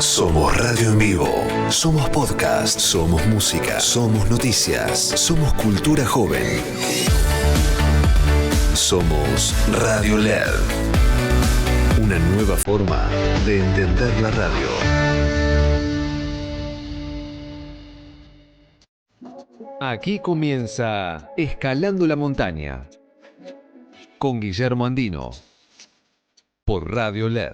Somos radio en vivo, somos podcast, somos música, somos noticias, somos cultura joven. Somos Radio LED. Una nueva forma de entender la radio. Aquí comienza Escalando la Montaña con Guillermo Andino por Radio LED.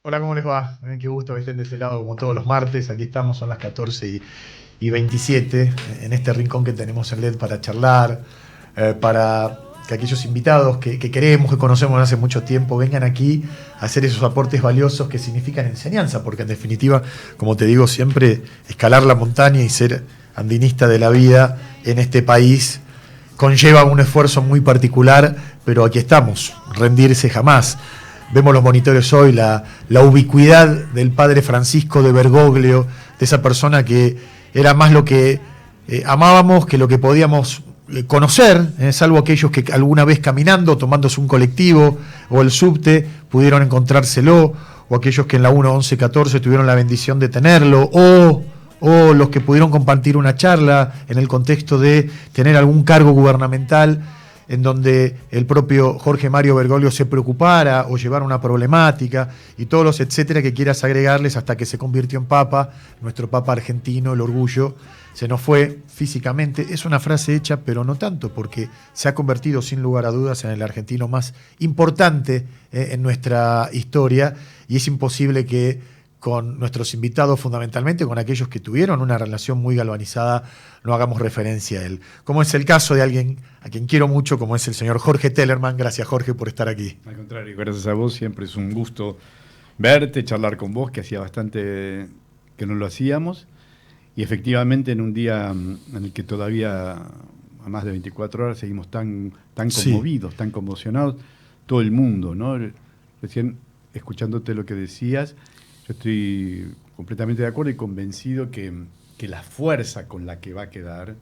Hola, ¿cómo les va? Qué gusto que estén de este lado como todos los martes. Aquí estamos, son las 14:27 en este rincón que tenemos en LED para charlar, para que aquellos invitados que queremos, que conocemos hace mucho tiempo, vengan aquí a hacer esos aportes valiosos que significan enseñanza, porque en definitiva, como te digo siempre, escalar la montaña y ser andinista de la vida en este país conlleva un esfuerzo muy particular, pero aquí estamos, rendirse jamás. Vemos los monitores hoy, la ubicuidad del padre Francisco de Bergoglio, de esa persona que era más lo que amábamos que lo que podíamos conocer, salvo aquellos que alguna vez caminando, tomándose un colectivo o el subte, pudieron encontrárselo, o aquellos que en la 1114 tuvieron la bendición de tenerlo, o los que pudieron compartir una charla en el contexto de tener algún cargo gubernamental en donde el propio Jorge Mario Bergoglio se preocupara o llevara una problemática, y todos los etcétera que quieras agregarles, hasta que se convirtió en papa, nuestro papa argentino, el orgullo, se nos fue físicamente. Es una frase hecha, pero no tanto, porque se ha convertido sin lugar a dudas en el argentino más importante en nuestra historia, y es imposible que con nuestros invitados, fundamentalmente con aquellos que tuvieron una relación muy galvanizada, no hagamos referencia a él. Como es el caso de alguien a quien quiero mucho, como es el señor Jorge Tellerman. Gracias, Jorge, por estar aquí. Al contrario, gracias a vos. Siempre es un gusto verte, charlar con vos, que hacía bastante que no lo hacíamos. Y efectivamente, en un día en el que todavía a más de 24 horas seguimos tan conmovidos, tan conmocionados, todo el mundo, ¿no? Recién, escuchándote lo que decías, yo estoy completamente de acuerdo y convencido que la fuerza con la que va a quedar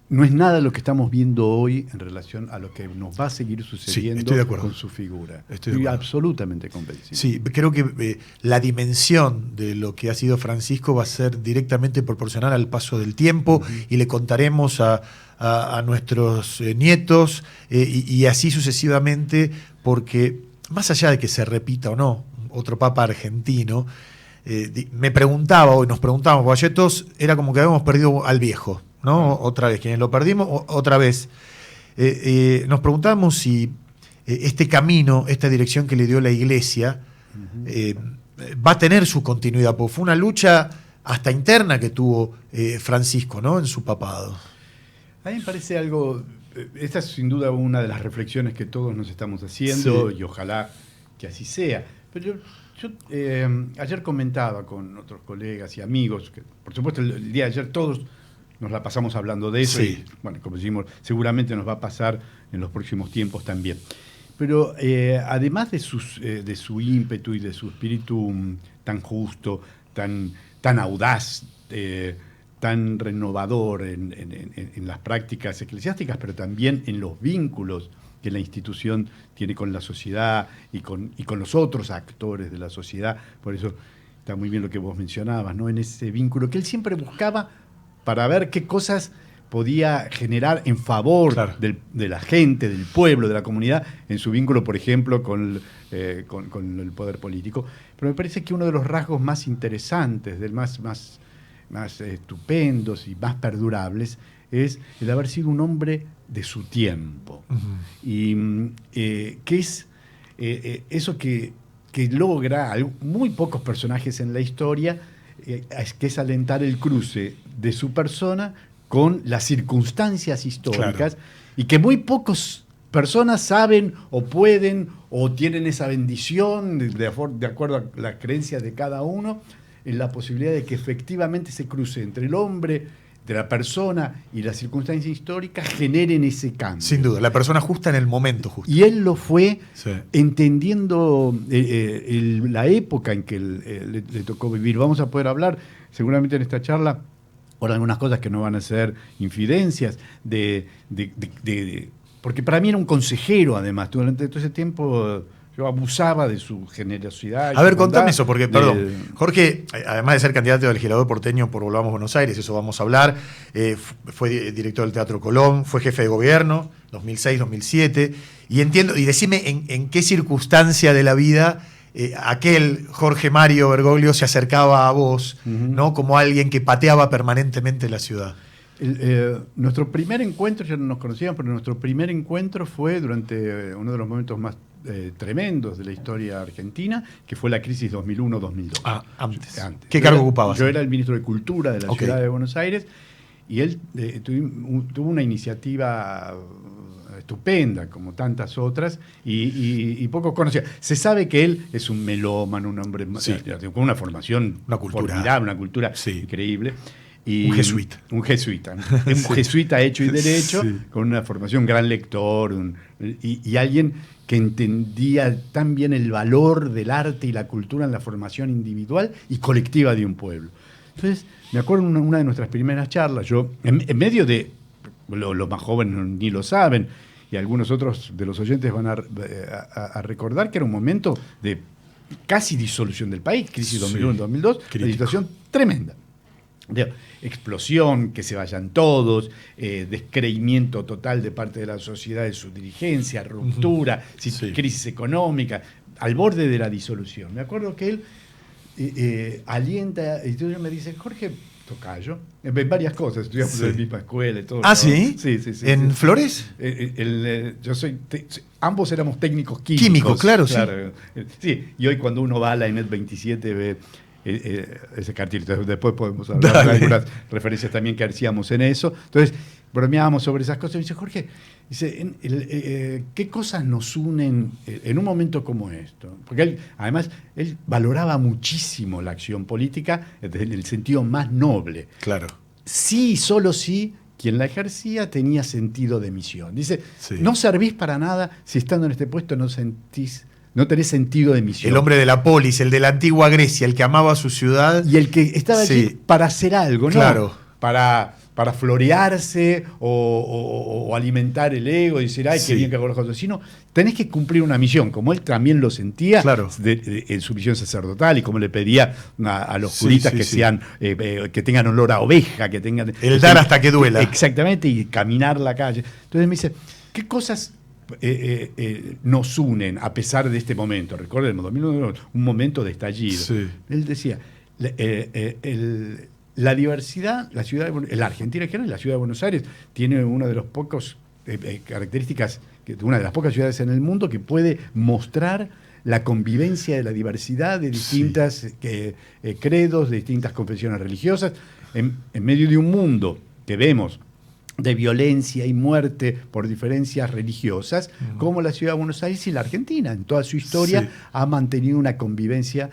no es nada lo que estamos viendo hoy en relación a lo que nos va a seguir sucediendo con su figura. Estoy absolutamente convencido. Sí, creo que la dimensión de lo que ha sido Francisco va a ser directamente proporcional al paso del tiempo, y le contaremos a nuestros nietos y así sucesivamente, porque más allá de que se repita o no otro papa argentino, me preguntaba, hoy nos preguntábamos, Valletos, era como que habíamos perdido al viejo, ¿no? Otra vez, quienes lo perdimos, otra vez. Nos preguntábamos si este camino, esta dirección que le dio la Iglesia, va a tener su continuidad, porque fue una lucha hasta interna que tuvo Francisco, ¿no?, en su papado. A mí me parece algo, esta es sin duda una de las reflexiones que todos nos estamos haciendo, y ojalá que así sea. Pero yo ayer comentaba con otros colegas y amigos, que por supuesto el día de ayer todos nos la pasamos hablando de eso, y bueno, como decimos, seguramente nos va a pasar en los próximos tiempos también. Pero además de su ímpetu y de su espíritu tan justo, tan audaz, tan renovador en las prácticas eclesiásticas, pero también en los vínculos que la institución tiene con la sociedad y con los otros actores de la sociedad. Por eso está muy bien lo que vos mencionabas, ¿no? En ese vínculo que él siempre buscaba para ver qué cosas podía generar en favor de la gente, del pueblo, de la comunidad, en su vínculo, por ejemplo, con el poder político. Pero me parece que uno de los rasgos más interesantes, más estupendos y más perdurables, es el haber sido un hombre de su tiempo. Y que es eso que logra muy pocos personajes en la historia, que es alentar el cruce de su persona con las circunstancias históricas, y que muy pocas personas saben o pueden o tienen esa bendición, de acuerdo a las creencias de cada uno, en la posibilidad de que efectivamente se cruce entre el hombre, de la persona y las circunstancias históricas, generen ese cambio. Sin duda, la persona justa en el momento justo. Y él lo fue entendiendo la época en que le tocó vivir. Vamos a poder hablar seguramente en esta charla por algunas cosas que no van a ser infidencias, porque para mí era un consejero, además. Durante todo ese tiempo yo abusaba de su generosidad. A ver, contame eso, porque, perdón, Jorge, además de ser candidato a legislador porteño por Volvamos Buenos Aires, eso vamos a hablar, fue director del Teatro Colón, fue jefe de gobierno, 2006-2007, y entiendo, y decime en qué circunstancia de la vida aquel Jorge Mario Bergoglio se acercaba a vos, ¿no? Como alguien que pateaba permanentemente la ciudad. Nuestro primer encuentro, ya no nos conocíamos, pero nuestro primer encuentro fue durante uno de los momentos más tremendos de la historia argentina, que fue la crisis 2001-2002. Antes. ¿Qué cargo ocupabas? Yo era el ministro de Cultura de la ciudad de Buenos Aires, y él tuvo una iniciativa estupenda, como tantas otras, y poco conocida. Se sabe que él es un melómano, un hombre con una formación formidable, una cultura increíble. Y un jesuita. Un jesuita hecho y derecho, con una formación, gran lector, y alguien que entendía tan bien el valor del arte y la cultura en la formación individual y colectiva de un pueblo. Entonces, me acuerdo en una de nuestras primeras charlas, yo, en medio de, los más jóvenes ni lo saben, y algunos otros de los oyentes van a recordar que era un momento de casi disolución del país, crisis 2001-2002, una situación tremenda. De explosión, que se vayan todos, descreimiento total de parte de la sociedad de su dirigencia, ruptura, crisis económica, al borde de la disolución. Me acuerdo que él alienta, y entonces me dice, Jorge Tocayo, varias cosas, estudiamos en la misma escuela y todo. ¿Ah, sí? Sí. ¿En Flores? Ambos éramos técnicos químicos. Químico, claro. Sí, y hoy cuando uno va a la ENET 27 ve ese cartelito. Después podemos hablar de algunas referencias también que hacíamos en eso. Entonces, bromeábamos sobre esas cosas. Y dice, Jorge, ¿qué cosas nos unen en un momento como esto? Porque además, él valoraba muchísimo la acción política desde el sentido más noble. Claro. Sí, solo sí, quien la ejercía tenía sentido de misión. Dice, no servís para nada si estando en este puesto no tenés sentido de misión. El hombre de la polis, el de la antigua Grecia, el que amaba su ciudad. Y el que estaba allí para hacer algo, ¿no? Claro. Para florearse o alimentar el ego y decir, ay, qué bien que hago las cosas. Sino, tenés que cumplir una misión, como él también lo sentía en su misión sacerdotal y como le pedía a los curitas que sean que tengan olor a oveja, que tengan... El dar hasta que duela. Exactamente, y caminar la calle. Entonces me dice, ¿qué cosas nos unen a pesar de este momento? Recordemos, 2001, un momento de estallido. Él decía, la diversidad, la Argentina en general, la ciudad de Buenos Aires, tiene una de las pocas características, una de las pocas ciudades en el mundo que puede mostrar la convivencia de la diversidad de distintas credos, de distintas confesiones religiosas, en medio de un mundo que vemos de violencia y muerte por diferencias religiosas, como la ciudad de Buenos Aires y la Argentina, en toda su historia, ha mantenido una convivencia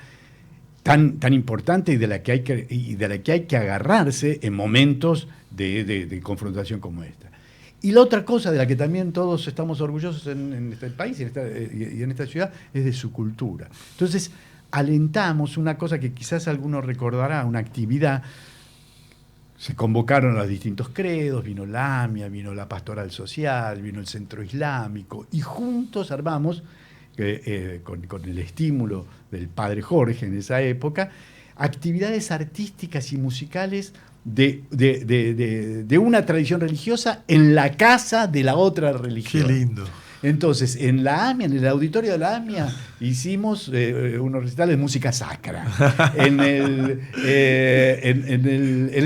tan importante y de la que hay que agarrarse en momentos de confrontación como esta. Y la otra cosa de la que también todos estamos orgullosos en este país y en esta ciudad es de su cultura. Entonces, alentamos una cosa que quizás alguno recordará, una actividad. Se convocaron a los distintos credos, vino la AMIA, vino la Pastoral Social, vino el Centro Islámico, y juntos armamos, con el estímulo del padre Jorge en esa época, actividades artísticas y musicales de una tradición religiosa en la casa de la otra religión. Qué lindo. Entonces, en la AMIA, en el auditorio de la AMIA, hicimos unos recitales de música sacra. En el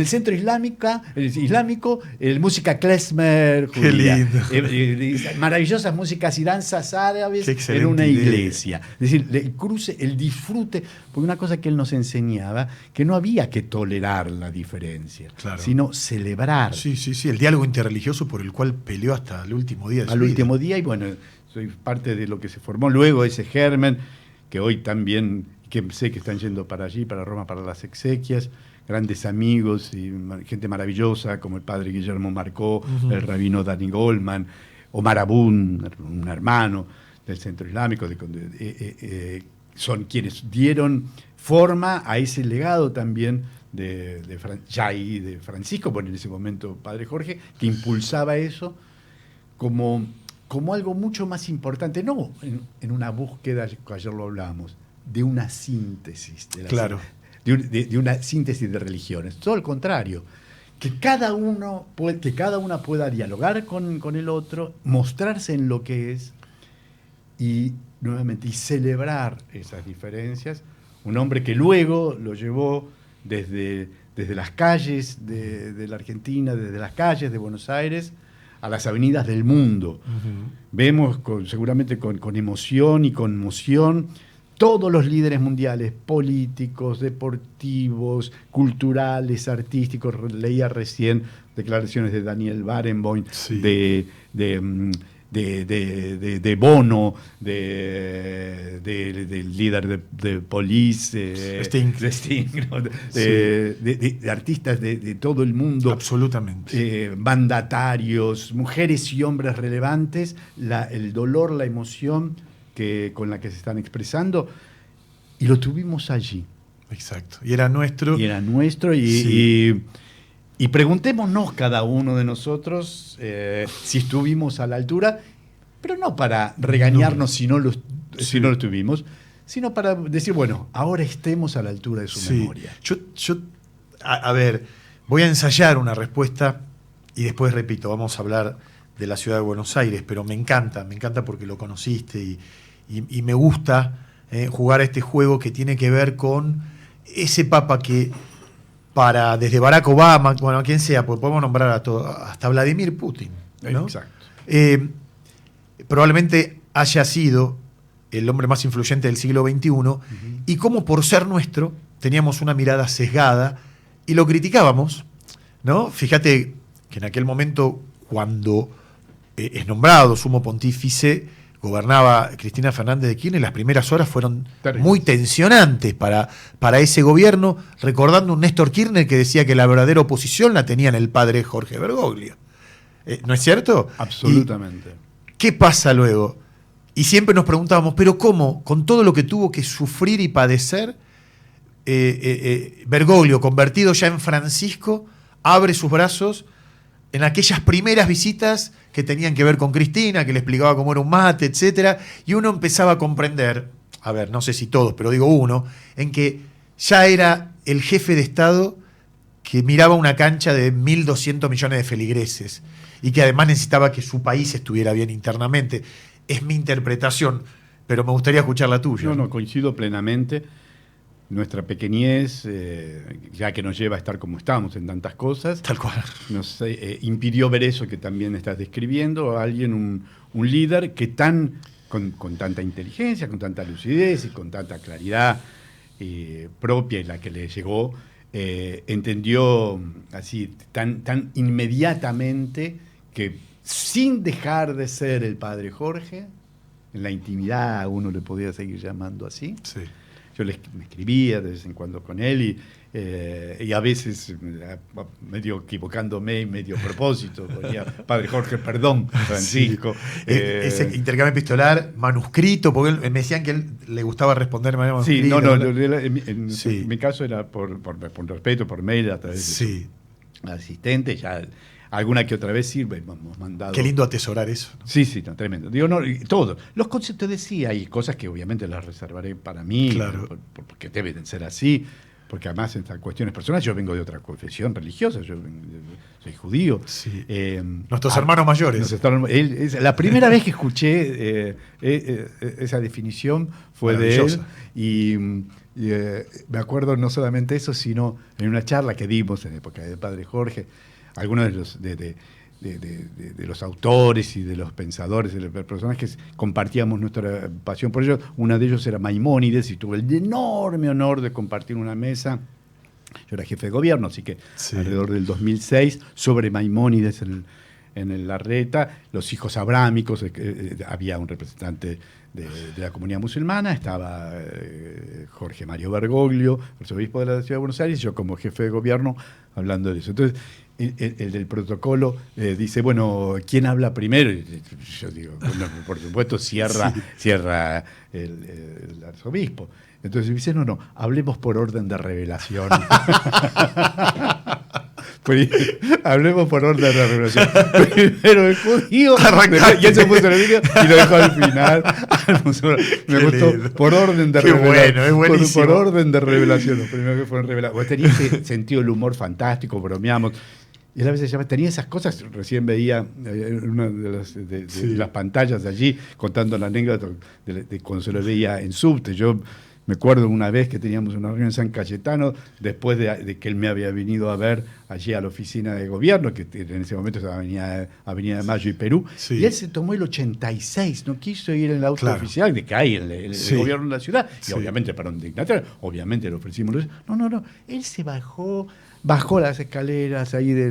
centro islámico, música klezmer judía. Qué lindo. Maravillosas músicas y danzas árabes en una iglesia. Es decir, el cruce, el disfrute, porque una cosa que él nos enseñaba, que no había que tolerar la diferencia, sino celebrar. Sí, el diálogo interreligioso por el cual peleó hasta el último día de su vida. Al último día, y bueno, soy parte de lo que se formó luego ese germen, que hoy también, que sé que están yendo para allí, para Roma, para las exequias, grandes amigos y gente maravillosa, como el padre Guillermo Marcó, el rabino Danny Goldman, Omar Abun, un hermano del Centro Islámico, son quienes dieron forma a ese legado también de Francisco, bueno, en ese momento padre Jorge, que impulsaba eso como como algo mucho más importante, no en una búsqueda, que ayer lo hablábamos, de una síntesis. Claro. De una síntesis de religiones. Todo lo contrario. Que cada una pueda dialogar con el otro, mostrarse en lo que es y nuevamente celebrar esas diferencias. Un hombre que luego lo llevó desde las calles de la Argentina, desde las calles de Buenos Aires, a las avenidas del mundo. Uh-huh. Vemos seguramente con emoción y conmoción todos los líderes mundiales, políticos, deportivos, culturales, artísticos. Leía recién declaraciones de Daniel Barenboim, sí, de Bono, del líder de Police, Sting, ¿no? de artistas de todo el mundo. Absolutamente. Mandatarios, mujeres y hombres relevantes, el dolor, la emoción con la que se están expresando, y lo tuvimos allí. Exacto. Y era nuestro. Sí. Y preguntémonos cada uno de nosotros si estuvimos a la altura, pero no para regañarnos si no lo estuvimos, sino para decir, bueno, ahora estemos a la altura de su memoria. A ver, voy a ensayar una respuesta y después, repito, vamos a hablar de la ciudad de Buenos Aires, pero me encanta porque lo conociste y me gusta jugar a este juego que tiene que ver con ese papa que desde Barack Obama, bueno, quien sea, porque podemos nombrar a todo, hasta Vladimir Putin, ¿no? Exacto. Probablemente haya sido el hombre más influyente del siglo XXI, uh-huh, y como por ser nuestro teníamos una mirada sesgada y lo criticábamos, ¿no? Fíjate que en aquel momento, cuando es nombrado sumo pontífice, gobernaba Cristina Fernández de Kirchner, las primeras horas fueron muy tensionantes para ese gobierno, recordando un Néstor Kirchner que decía que la verdadera oposición la tenía en el padre Jorge Bergoglio. ¿No es cierto? Absolutamente. ¿Qué pasa luego? Y siempre nos preguntábamos, ¿pero cómo? Con todo lo que tuvo que sufrir y padecer, Bergoglio, convertido ya en Francisco, abre sus brazos en aquellas primeras visitas que tenían que ver con Cristina, que le explicaba cómo era un mate, etc. Y uno empezaba a comprender, a ver, no sé si todos, pero digo uno, en que ya era el jefe de Estado que miraba una cancha de 1.200 millones de feligreses y que además necesitaba que su país estuviera bien internamente. Es mi interpretación, pero me gustaría escuchar la tuya. No, coincido plenamente. Nuestra pequeñez, ya que nos lleva a estar como estamos en tantas cosas, tal cual, nos impidió ver eso que también estás describiendo, a alguien, un líder que con tanta inteligencia, con tanta lucidez y con tanta claridad propia en la que le llegó, entendió así tan inmediatamente que, sin dejar de ser el padre Jorge, en la intimidad uno le podía seguir llamando así. Sí. Yo me escribía de vez en cuando con él y a veces, medio equivocándome y medio a propósito, ponía Padre Jorge, perdón, Francisco. Sí. Ese intercambio epistolar, manuscrito, porque me decían que él le gustaba responder de manera manuscrita. Sí, en mi caso era por respeto, por mail, a través de su asistente, ya alguna que otra vez sirve, hemos mandado. Qué lindo atesorar eso, ¿no? Sí, no, tremendo. Digo, no, todo. Los conceptos, te decía, hay cosas que obviamente las reservaré para mí, claro, porque deben ser así, porque además en estas cuestiones personales, yo vengo de otra confesión religiosa, yo soy judío. Sí. Nuestros hermanos mayores. La primera vez que escuché esa definición fue de él, y me acuerdo no solamente eso, sino en una charla que dimos en la época del Padre Jorge, algunos de los autores y de los pensadores, de las personas que compartíamos nuestra pasión por ellos. Uno de ellos era Maimónides y tuve el enorme honor de compartir una mesa. Yo era jefe de gobierno, así que alrededor del 2006, sobre Maimónides en Larreta, los hijos abrámicos, había un representante de la comunidad musulmana, estaba Jorge Mario Bergoglio, arzobispo de la ciudad de Buenos Aires, y yo como jefe de gobierno hablando de eso. Entonces, el del protocolo dice, bueno, ¿quién habla primero? Y yo digo, bueno, por supuesto, cierra el arzobispo. Entonces dice, no, hablemos por orden de revelación. Hablemos por orden de la revelación. Primero el judío, Arrancaste. y él se puso en el vídeo y lo dejó al final. Me Qué gustó lindo. por orden de Qué revelación. bueno, es buenísimo. Por orden de revelación, lo primero que fueron revelados. Vos tenías ese sentido del humor fantástico, bromeamos. Y a la vez tenía esas cosas, recién veía una de las pantallas de allí contando la anécdota de cuando se lo veía en subte. Yo me acuerdo una vez que teníamos una reunión en San Cayetano, después de que él me había venido a ver allí a la oficina de gobierno, que en ese momento estaba Avenida de Mayo y Perú, Sí. y él se tomó el 86, no quiso ir en el auto Claro. oficial de que hay en el Sí. gobierno de la ciudad, Sí. y obviamente para un dignatario, obviamente le ofrecimos. No, él se bajó las escaleras ahí de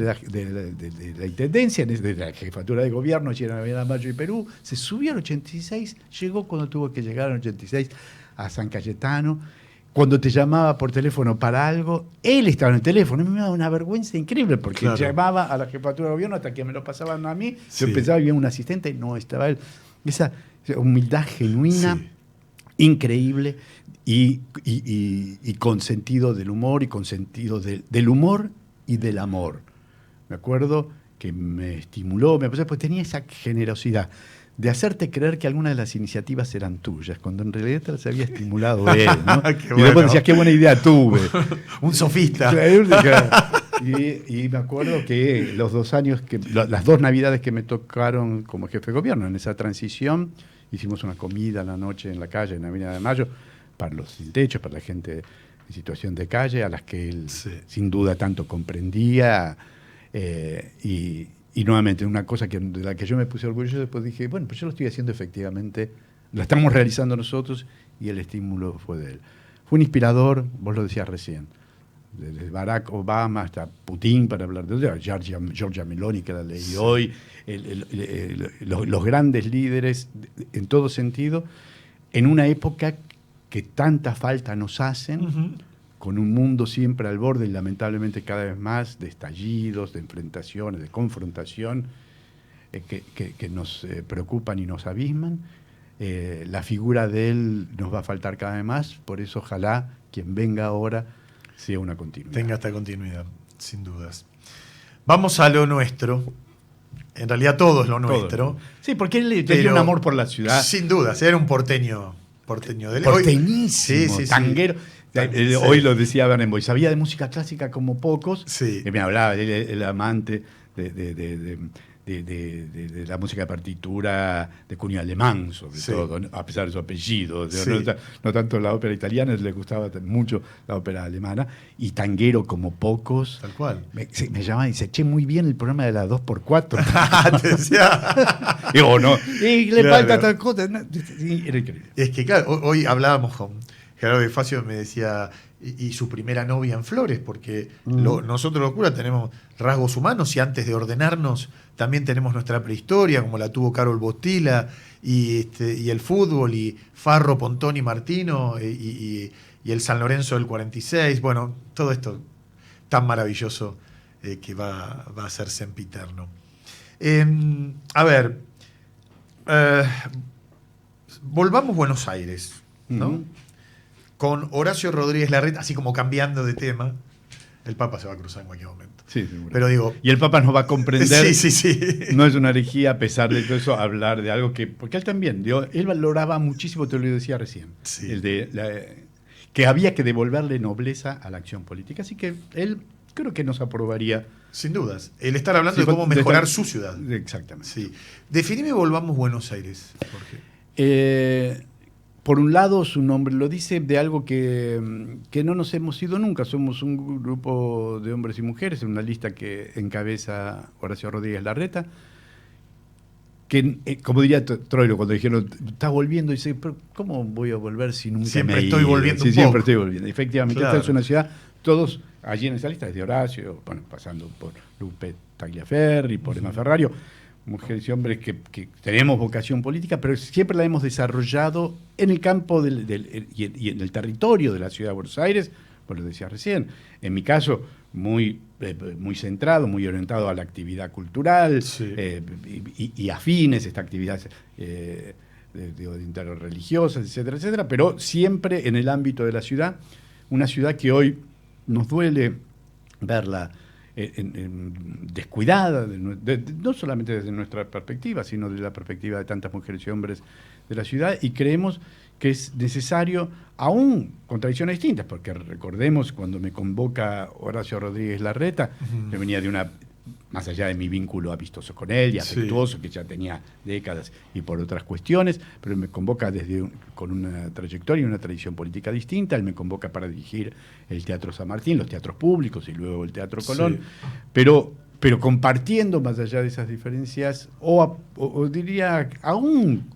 la intendencia, de la jefatura de gobierno, allí en la Avenida de Mayo y Perú, se subió al 86, llegó cuando tuvo que llegar al 86 a San Cayetano. Cuando te llamaba por teléfono para algo, él estaba en el teléfono. A mí me daba una vergüenza increíble porque Claro. llamaba a la jefatura de gobierno hasta que me lo pasaban a mí. Sí. Yo pensaba que había un asistente y no estaba él. Esa humildad genuina, Sí. increíble y con sentido del humor y con sentido del humor y del amor. Me acuerdo que me estimuló, pues tenía esa generosidad de hacerte creer que algunas de las iniciativas eran tuyas, cuando en realidad te las había estimulado él, ¿no? Qué Y bueno. después decías, qué buena idea tuve. Un sofista. Y me acuerdo que los 2 años, las 2 navidades que me tocaron como jefe de gobierno, en esa transición, hicimos una comida a la noche en la calle, en la Avenida de Mayo, para los sin techo, para la gente en situación de calle, a las que él Sí. sin duda tanto comprendía. Y nuevamente, una cosa de la que yo me puse orgulloso, después dije, bueno, pues yo lo estoy haciendo efectivamente, lo estamos realizando nosotros y el estímulo fue de él. Fue un inspirador, vos lo decías recién, desde Barack Obama hasta Putin, para hablar de Giorgia Meloni, que la leí hoy, los grandes líderes en todo sentido, en una época que tanta falta nos hacen, Ujú. con un mundo siempre al borde y lamentablemente cada vez más de estallidos, de enfrentaciones, de confrontación, que nos preocupan y nos abisman. La figura de él nos va a faltar cada vez más, por eso ojalá quien venga ahora sea una continuidad. Tenga esta continuidad, sin dudas. Vamos a lo nuestro. En realidad todo es lo Todo. nuestro. Sí, porque él tenía Pero, un amor por la ciudad. Sin dudas, era un porteño de Porteñísimo, tanguero. Sí. Hoy lo decía Barenboim, sabía de música clásica como pocos. Sí. Me hablaba, él, el amante de la música de partitura de cuño alemán, sobre Sí. todo, ¿no? A pesar de su apellido. Sí. No tanto la ópera italiana, le gustaba mucho la ópera alemana. Y tanguero como pocos. Tal cual. Me llamaba y dice, che, muy bien el programa de la 2x4. Te decía. Digo, no, y le Claro. falta tal cosa. No, sí, era increíble. Es que claro, hoy hablábamos con Gerardo de Facio, me decía, y su primera novia en Flores, porque nosotros los curas tenemos rasgos humanos y antes de ordenarnos también tenemos nuestra prehistoria, como la tuvo Carol Bostila, y el fútbol, y Farro, Pontoni, Martino, y el San Lorenzo del 46, bueno, todo esto tan maravilloso que va a ser sempiterno. A ver, volvamos a Buenos Aires, ¿no? Ujú. Con Horacio Rodríguez Larreta, así como cambiando de tema. El Papa se va a cruzar en cualquier momento. Sí, seguro. Pero digo, Y el Papa nos va a comprender. sí. No es una herejía, a pesar de todo eso, hablar de algo que. Porque él también, él valoraba muchísimo, te lo decía recién, Sí. que había que devolverle nobleza a la acción política. Así que él creo que nos aprobaría. Sin dudas. El estar hablando Sí, de cómo de mejorar estar- su ciudad. Exactamente. Sí. Definime Volvamos Buenos Aires, Jorge. Por un lado, su nombre lo dice de algo que no nos hemos ido nunca. Somos un grupo de hombres y mujeres, en una lista que encabeza Horacio Rodríguez Larreta, que, como diría Troilo cuando dijeron, estás volviendo, dice, pero ¿cómo voy a volver si nunca Siempre me he estoy ido? volviendo Sí, un siempre poco. estoy volviendo. Efectivamente, Claro. esta es una ciudad, todos allí en esa lista, desde Horacio, bueno, pasando por Lupe Tagliaferri, por Emma Ferrario, mujeres y hombres que tenemos vocación política, pero siempre la hemos desarrollado en el campo y en el territorio de la ciudad de Buenos Aires, pues lo decía recién. En mi caso, muy centrado, muy orientado a la actividad cultural, Sí. y afines, esta actividad interreligiosas, etcétera, etcétera, pero siempre en el ámbito de la ciudad, una ciudad que hoy nos duele verla descuidada, no solamente desde nuestra perspectiva, sino desde la perspectiva de tantas mujeres y hombres de la ciudad, y creemos que es necesario, aún con tradiciones distintas, porque recordemos cuando me convoca Horacio Rodríguez Larreta, yo venía de una, más allá de mi vínculo amistoso con él y afectuoso, que ya tenía décadas y por otras cuestiones, pero me convoca con una trayectoria y una tradición política distinta. Él me convoca para dirigir el Teatro San Martín, los teatros públicos y luego el Teatro Colón, pero compartiendo más allá de esas diferencias, o diría aún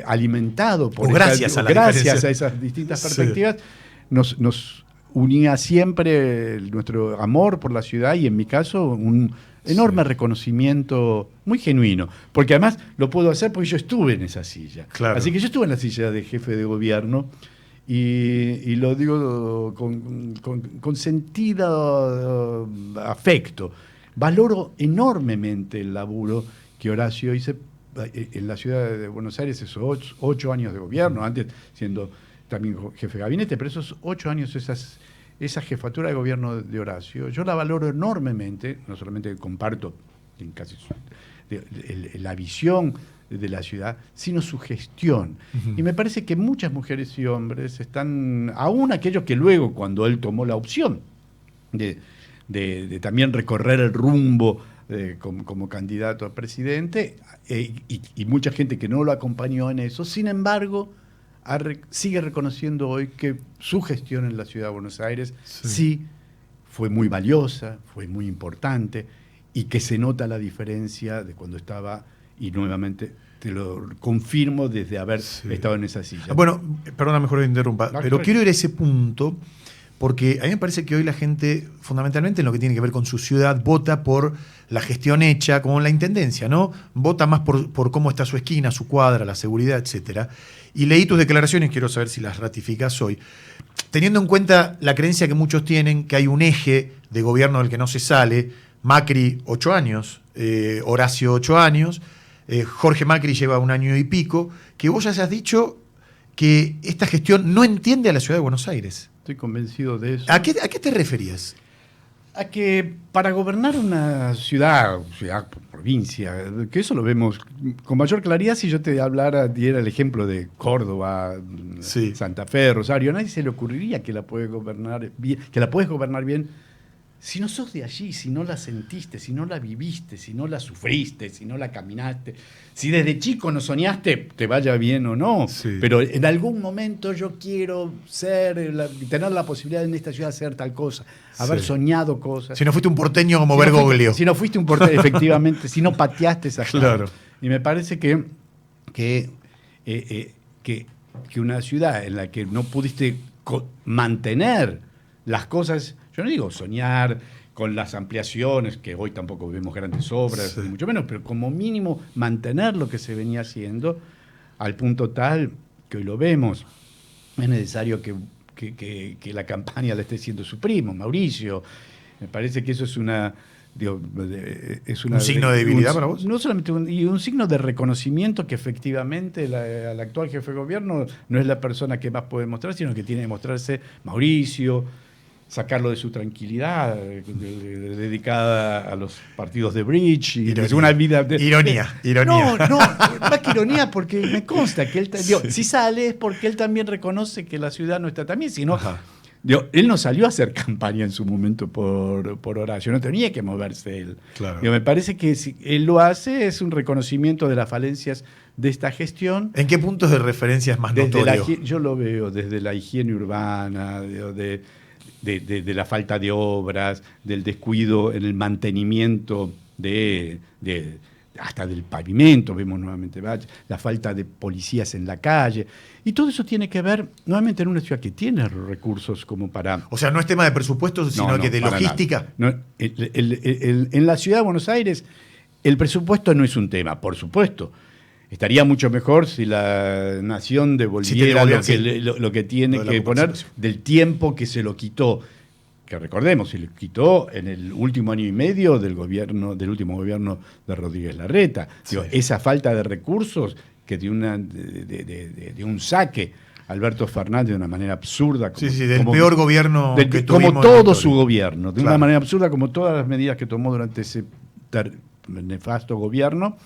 alimentado por gracias a esas distintas perspectivas, nos unía siempre nuestro amor por la ciudad y en mi caso un enorme reconocimiento muy genuino, porque además lo puedo hacer porque yo estuve en esa silla. Claro. Así que yo estuve en la silla de jefe de gobierno y lo digo con sentido afecto. Valoro enormemente el laburo que Horacio hizo en la ciudad de Buenos Aires, esos 8 años de gobierno, antes siendo también jefe de gabinete, pero esos 8 años, esa jefatura de gobierno de Horacio, yo la valoro enormemente, no solamente comparto en casi la visión de la ciudad, sino su gestión. Y me parece que muchas mujeres y hombres están, aún aquellos que luego, cuando él tomó la opción de también recorrer el rumbo como candidato a presidente, y mucha gente que no lo acompañó en eso, sin embargo, sigue reconociendo hoy que su gestión en la ciudad de Buenos Aires sí fue muy valiosa, fue muy importante, y que se nota la diferencia de cuando estaba, y nuevamente te lo confirmo desde haber estado en esa silla. Bueno, perdona, mejor que interrumpa, pero quiero ir a ese punto, porque a mí me parece que hoy la gente, fundamentalmente en lo que tiene que ver con su ciudad, vota por la gestión hecha, como en la intendencia, ¿no? Vota más por cómo está su esquina, su cuadra, la seguridad, etcétera. Y leí tus declaraciones, quiero saber si las ratificás hoy. Teniendo en cuenta la creencia que muchos tienen, que hay un eje de gobierno del que no se sale, Macri 8 años, Horacio 8 años, Jorge Macri lleva 1 año y pico, que vos ya has dicho que esta gestión no entiende a la ciudad de Buenos Aires. Estoy convencido de eso. ¿A qué te referías? A que para gobernar una ciudad, provincia, que eso lo vemos con mayor claridad si yo te diera el ejemplo de Córdoba, Santa Fe, Rosario, a nadie se le ocurriría que la puedes gobernar bien, si no sos de allí, si no la sentiste, si no la viviste, si no la sufriste, si no la caminaste, si desde chico no soñaste, te vaya bien o no, pero en algún momento yo quiero tener la posibilidad en esta ciudad de hacer tal cosa, haber soñado cosas. Si no fuiste un porteño como Bergoglio. Si no fuiste un porteño, efectivamente, si no pateaste esa claro. Y me parece que una ciudad en la que no pudiste mantener las cosas, yo no digo soñar con las ampliaciones, que hoy tampoco vemos grandes obras, ni mucho menos, pero como mínimo mantener lo que se venía haciendo al punto tal que hoy lo vemos. Es necesario que la campaña la esté haciendo su primo, Mauricio. Me parece que eso es un signo de debilidad para vos. No solamente un signo de reconocimiento que efectivamente al actual jefe de gobierno no es la persona que más puede mostrar, sino que tiene que mostrarse Mauricio, sacarlo de su tranquilidad dedicada a los partidos de bridge y de una vida ironía. No, más que ironía, porque me consta que él si sale es porque él también reconoce que la ciudad no está tan bien, sino él no salió a hacer campaña en su momento por Horacio, no tenía que moverse él. Claro. Me parece que si él lo hace es un reconocimiento de las falencias de esta gestión. ¿En qué puntos de referencia es más notorio? Yo lo veo desde la higiene urbana, de la falta de obras, del descuido en el mantenimiento hasta del pavimento, vemos nuevamente la falta de policías en la calle. Y todo eso tiene que ver, nuevamente, en una ciudad que tiene recursos como para... O sea, no es tema de presupuestos, sino que de logística. No, en la ciudad de Buenos Aires, el presupuesto no es un tema, por supuesto. Estaría mucho mejor si la nación devolviera lo que tiene que poner del tiempo que se lo quitó. Que recordemos, se lo quitó en el último año y medio del último gobierno de Rodríguez Larreta. Esa falta de recursos que de un saque Alberto Fernández de una manera absurda. Como, del peor gobierno que tuvimos. Como todo su gobierno, de claro. una manera absurda, como todas las medidas que tomó durante ese nefasto gobierno,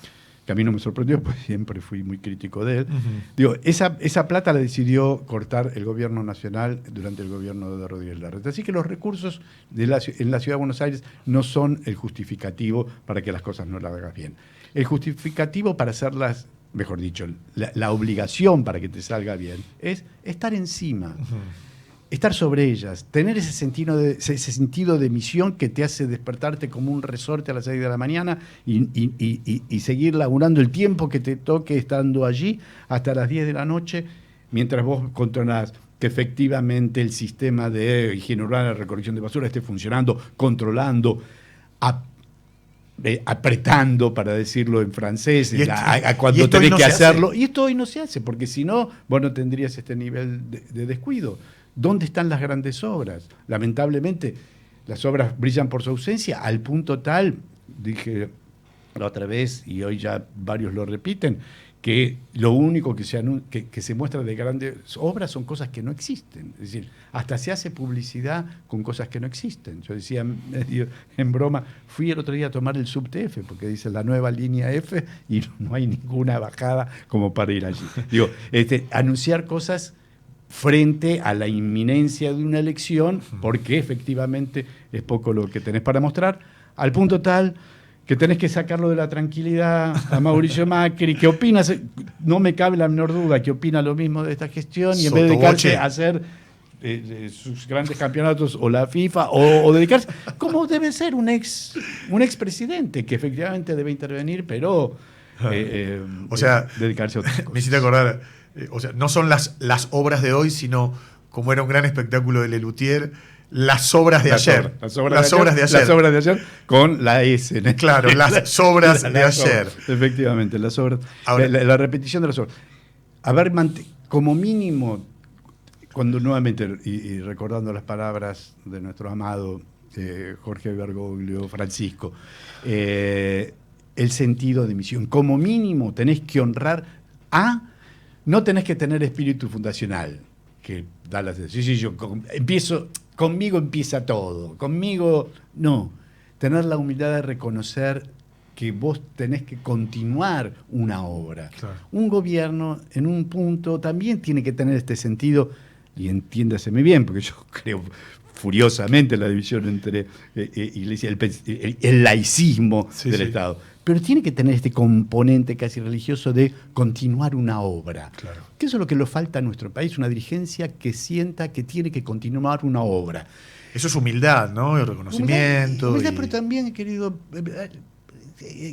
que a mí no me sorprendió, pues siempre fui muy crítico de él. Digo, esa plata la decidió cortar el gobierno nacional durante el gobierno de Rodríguez Larreta. Así que los recursos en la ciudad de Buenos Aires no son el justificativo para que las cosas no las hagas bien. El justificativo para hacerlas, mejor dicho, la obligación para que te salga bien, es estar encima. Estar sobre ellas, tener ese sentido de misión que te hace despertarte como un resorte a las 6 de la mañana y seguir laburando el tiempo que te toque estando allí hasta las 10 de la noche, mientras vos controlás que efectivamente el sistema de higiene urbana, de recolección de basura esté funcionando, controlando, apretando, para decirlo en francés, cuando tenés que hacerlo. Y esto hoy no se hace, porque si no, vos no tendrías este nivel de descuido. ¿Dónde están las grandes obras? Lamentablemente, las obras brillan por su ausencia, al punto tal, dije la otra vez, y hoy ya varios lo repiten, que lo único que se muestra de grandes obras son cosas que no existen. Es decir, hasta se hace publicidad con cosas que no existen. Yo decía medio en broma, fui el otro día a tomar el subte F, porque dice la nueva línea F, y no hay ninguna bajada como para ir allí. Digo, anunciar cosas frente a la inminencia de una elección, porque efectivamente es poco lo que tenés para mostrar, al punto tal que tenés que sacarlo de la tranquilidad a Mauricio Macri, que opina, no me cabe la menor duda, que opina lo mismo de esta gestión, y en vez de dedicarse a hacer sus grandes campeonatos o la FIFA, o dedicarse, como debe ser un expresidente, que efectivamente debe intervenir, pero dedicarse a otras cosas. Me hiciste acordar, o sea, no son las obras de hoy, sino como era un gran espectáculo de Lelutier, las obras de ayer. Las obras de ayer con la S. ¿no? Claro, las obras de ayer. Efectivamente, las obras. Ahora, la repetición de las obras. Como mínimo, cuando nuevamente, y recordando las palabras de nuestro amado Jorge Bergoglio, Francisco, el sentido de misión. Como mínimo tenés que honrar no tenés que tener espíritu fundacional, que da la sensación, yo empiezo, conmigo empieza todo, conmigo no. Tener la humildad de reconocer que vos tenés que continuar una obra. Claro. Un gobierno, en un punto, también tiene que tener este sentido, y entiéndaseme bien, porque yo creo furiosamente en la división entre iglesia y el laicismo del Estado. Pero tiene que tener este componente casi religioso de continuar una obra. Claro. Que eso es lo que le falta a nuestro país, una dirigencia que sienta que tiene que continuar una obra. Eso es humildad, ¿no? El reconocimiento. Humildad, pero también, querido,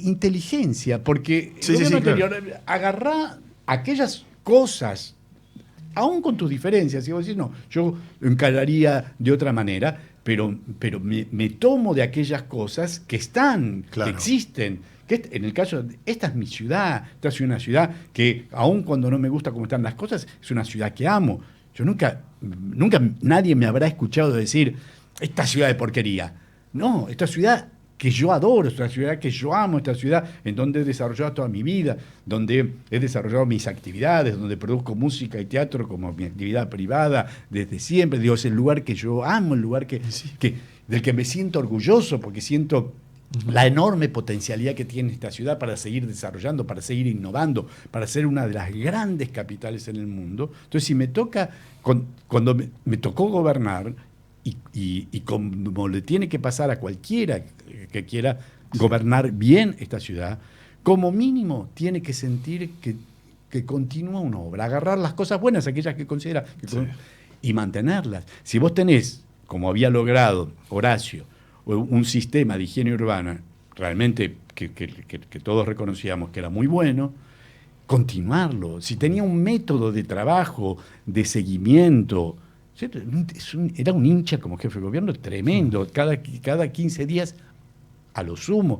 inteligencia, porque el gobierno anterior agarrá aquellas cosas, aún con tus diferencias, y vos decís, no, yo encararía de otra manera, pero me tomo de aquellas cosas que están, claro, que existen. Que en el caso, esta es mi ciudad, esta es una ciudad que, aun cuando no me gusta cómo están las cosas, es una ciudad que amo. Yo nunca nadie me habrá escuchado decir, esta ciudad de porquería. No, esta ciudad que yo adoro, esta ciudad que yo amo, esta ciudad en donde he desarrollado toda mi vida, donde he desarrollado mis actividades, donde produzco música y teatro como mi actividad privada desde siempre. Digo, es el lugar que yo amo, el lugar del que me siento orgulloso, porque siento la enorme potencialidad que tiene esta ciudad para seguir desarrollando, para seguir innovando, para ser una de las grandes capitales en el mundo. Entonces, si me toca, cuando me tocó gobernar, y como le tiene que pasar a cualquiera que quiera gobernar bien esta ciudad, como mínimo tiene que sentir que continúa una obra, agarrar las cosas buenas, aquellas que considera, y mantenerlas. Si vos tenés, como había logrado Horacio, un sistema de higiene urbana realmente que todos reconocíamos que era muy bueno, continuarlo. Si tenía un método de trabajo, de seguimiento, era un hincha como jefe de gobierno tremendo. Cada 15 días, a lo sumo,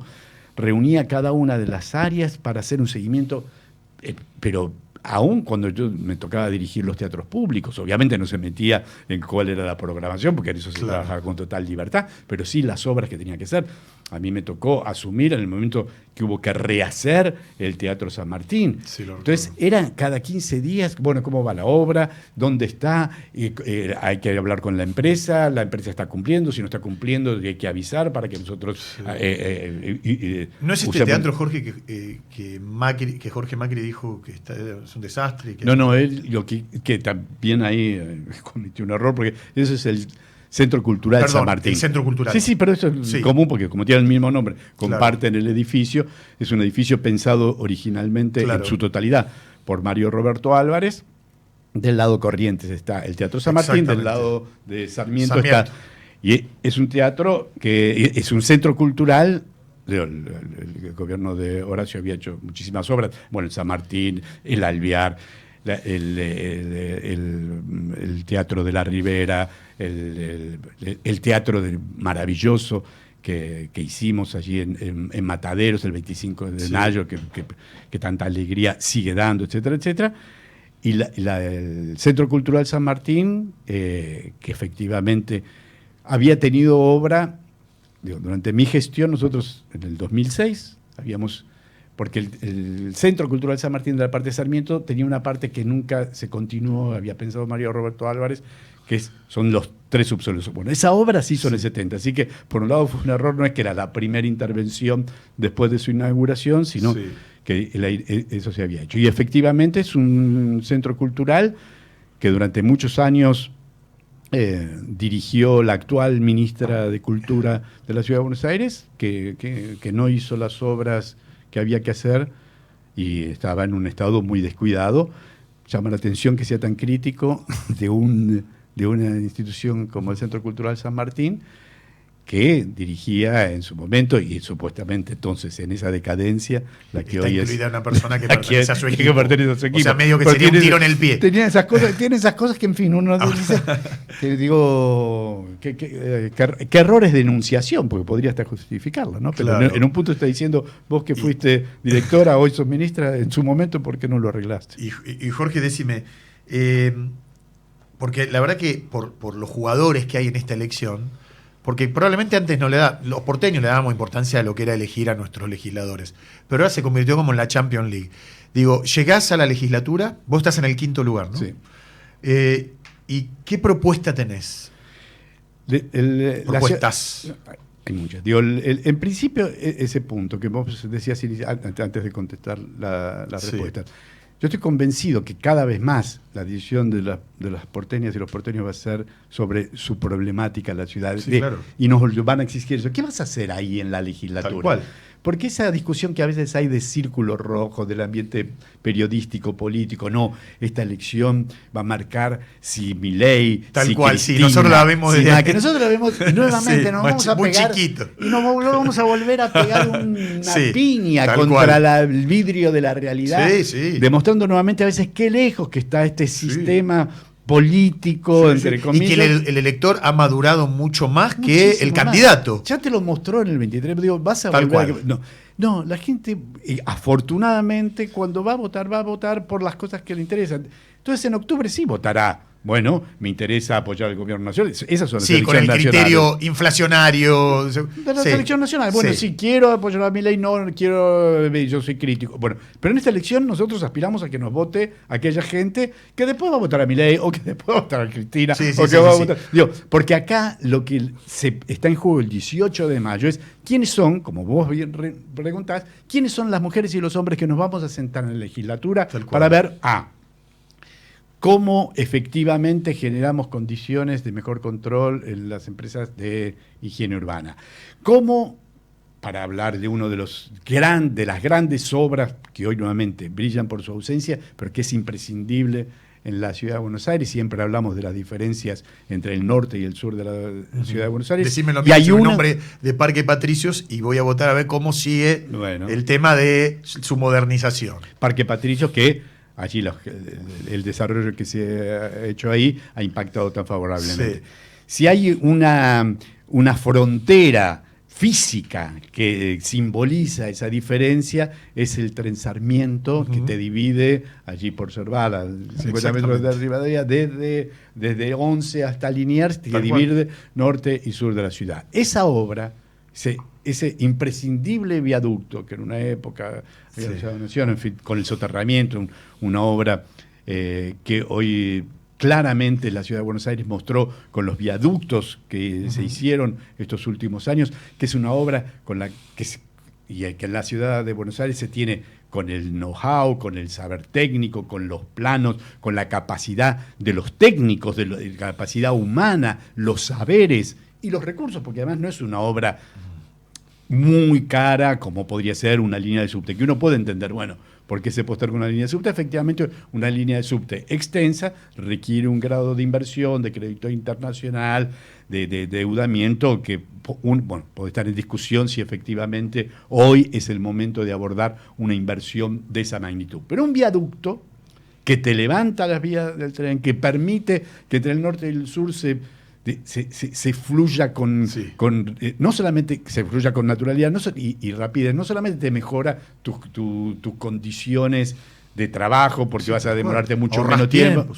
reunía cada una de las áreas para hacer un seguimiento, pero aún cuando yo me tocaba dirigir los teatros públicos, obviamente no se metía en cuál era la programación, porque en eso se trabajaba con total libertad, pero sí las obras que tenía que hacer. a mí me tocó asumir en el momento que hubo que rehacer el Teatro San Martín. Sí, lo Entonces recuerdo. eran cada 15 días, bueno, ¿cómo va la obra? ¿Dónde está? Hay que hablar con la empresa está cumpliendo, si no está cumpliendo hay que avisar para que nosotros... Sí. ¿No es este usemos- teatro, Jorge, que Jorge Macri dijo que es un desastre? No, él, que también ahí cometió un error, porque ese es el Centro Cultural Perdón, San Martín. el Centro Cultural. Sí, pero eso es Sí. común, porque como tiene el mismo nombre, comparten el edificio. Es un edificio pensado originalmente Claro. en su totalidad por Mario Roberto Álvarez. Del lado Corrientes está el Teatro San Martín, del Exactamente. lado de Sarmiento Sarmiento. está... Y es un teatro que es un centro cultural. El gobierno de Horacio había hecho muchísimas obras. Bueno, el San Martín, el Alvear, el Teatro de la Ribera, el teatro maravilloso que hicimos allí en Mataderos el 25 de Sí. mayo, que tanta alegría sigue dando, etcétera, etcétera. Y el Centro Cultural San Martín, que efectivamente había tenido obra, durante mi gestión, nosotros en el 2006 habíamos... Porque el Centro Cultural San Martín de la parte de Sarmiento tenía una parte que nunca se continuó, había pensado Mario Roberto Álvarez, que son los 3 subsuelos. Bueno, esa obra se hizo en el 70, así que por un lado fue un error, no es que era la primera intervención después de su inauguración, sino Sí. que eso se había hecho. Y efectivamente es un centro cultural que durante muchos años dirigió la actual ministra de Cultura de la Ciudad de Buenos Aires, que no hizo las obras que había que hacer y estaba en un estado muy descuidado. Llama la atención que sea tan crítico de una institución como el Centro Cultural San Martín, que dirigía en su momento, y supuestamente entonces en esa decadencia, la que Está hoy es... incluida una persona que la pertenece a su que equipo. pertenece a su O equipo. sea, medio que Pero sería un tiene- tiro en el pie. Tiene esas cosas que, en fin, uno dice, que digo, que errores de enunciación, porque podría hasta justificarlo, ¿no? Pero Claro. en un punto está diciendo, vos que fuiste directora, hoy sos ministra, en su momento, ¿por qué no lo arreglaste? Y Jorge, decime, porque la verdad que por los jugadores que hay en esta elección, porque probablemente antes los porteños le dábamos importancia a lo que era elegir a nuestros legisladores, pero ahora se convirtió como en la Champions League. Digo, llegás a la legislatura, vos estás en el 5º lugar, ¿no? Sí. ¿Y qué propuesta tenés? Propuestas. Hay muchas. Digo, en principio, ese punto que vos decías antes de contestar la Sí. respuesta. Yo estoy convencido que cada vez más la decisión de las porteñas y los porteños va a ser sobre su problemática en la ciudad. Sí, claro. Y nos van a exigir eso. ¿Qué vas a hacer ahí en la legislatura? Tal cual. Porque esa discusión que a veces hay de círculo rojo, del ambiente periodístico, político, no, esta elección va a marcar si Milei, Tal si cual, sí, Cristina, nosotros la vemos si desde- nada, que nosotros la vemos y nuevamente Sí, nos vamos a muy pegar chiquito. y nos vamos a volver a pegar una Sí, piña tal contra cual. el vidrio de la realidad, Sí, sí. demostrando nuevamente a veces qué lejos que está este sistema político, Sí, entre sí. comillas. Y que el elector ha madurado mucho más que Muchísimo el más. candidato. Ya te lo mostró en el 23. Digo, vas a Tal volver a cual. No, la gente, afortunadamente, cuando va a votar por las cosas que le interesan. Entonces, en octubre sí votará. Bueno, me interesa apoyar al gobierno nacional. Esas son las Sí, con el elecciones criterio nacionales. inflacionario. De la Sí. selección nacional. Bueno, Sí. sí, quiero apoyar a Milei, no quiero, yo soy crítico. Bueno, pero en esta elección nosotros aspiramos a que nos vote aquella gente que después va a votar a Milei o que después va a votar a Cristina. Sí, sí, o que sí, va a sí, votar. Digo, porque acá lo que se está en juego el 18 de mayo es quiénes son, como vos bien preguntás, quiénes son las mujeres y los hombres que nos vamos a sentar en la legislatura Tal cual. para ver cómo efectivamente generamos condiciones de mejor control en las empresas de higiene urbana. Cómo, para hablar de uno de las grandes obras que hoy nuevamente brillan por su ausencia, pero que es imprescindible en la Ciudad de Buenos Aires, siempre hablamos de las diferencias entre el norte y el sur de la Ciudad de Buenos Aires. Decime lo Y mismo, hay un una- nombre de Parque Patricios y voy a votar a ver cómo sigue Bueno. el tema de su modernización. Parque Patricios, que allí el desarrollo que se ha hecho ahí ha impactado tan favorablemente. Sí. Si hay una frontera física que simboliza esa diferencia, es el tren Sarmiento, que te divide allí por Cervala, 50 metros de exactamente. Rivadavia, desde 11 hasta Liniers, que Tal cual. divide norte y sur de la ciudad. Esa obra ese imprescindible viaducto que en una época había sido nación, en fin, con el soterramiento, una obra que hoy claramente la Ciudad de Buenos Aires mostró con los viaductos que se hicieron estos últimos años, que es una obra con la que en la Ciudad de Buenos Aires se tiene con el know-how, con el saber técnico, con los planos, con la capacidad de los técnicos, de la capacidad humana, los saberes y los recursos, porque además no es una obra muy cara como podría ser una línea de subte, que uno puede entender, bueno, ¿por qué se posterga una línea de subte? Efectivamente, una línea de subte extensa requiere un grado de inversión, de crédito internacional, de endeudamiento que puede estar en discusión si efectivamente hoy es el momento de abordar una inversión de esa magnitud. Pero un viaducto que te levanta las vías del tren, que permite que entre el norte y el sur se fluya no solamente se fluya con naturalidad y rapidez, no solamente te mejora tus condiciones de trabajo, porque vas a demorarte mucho menos tiempo.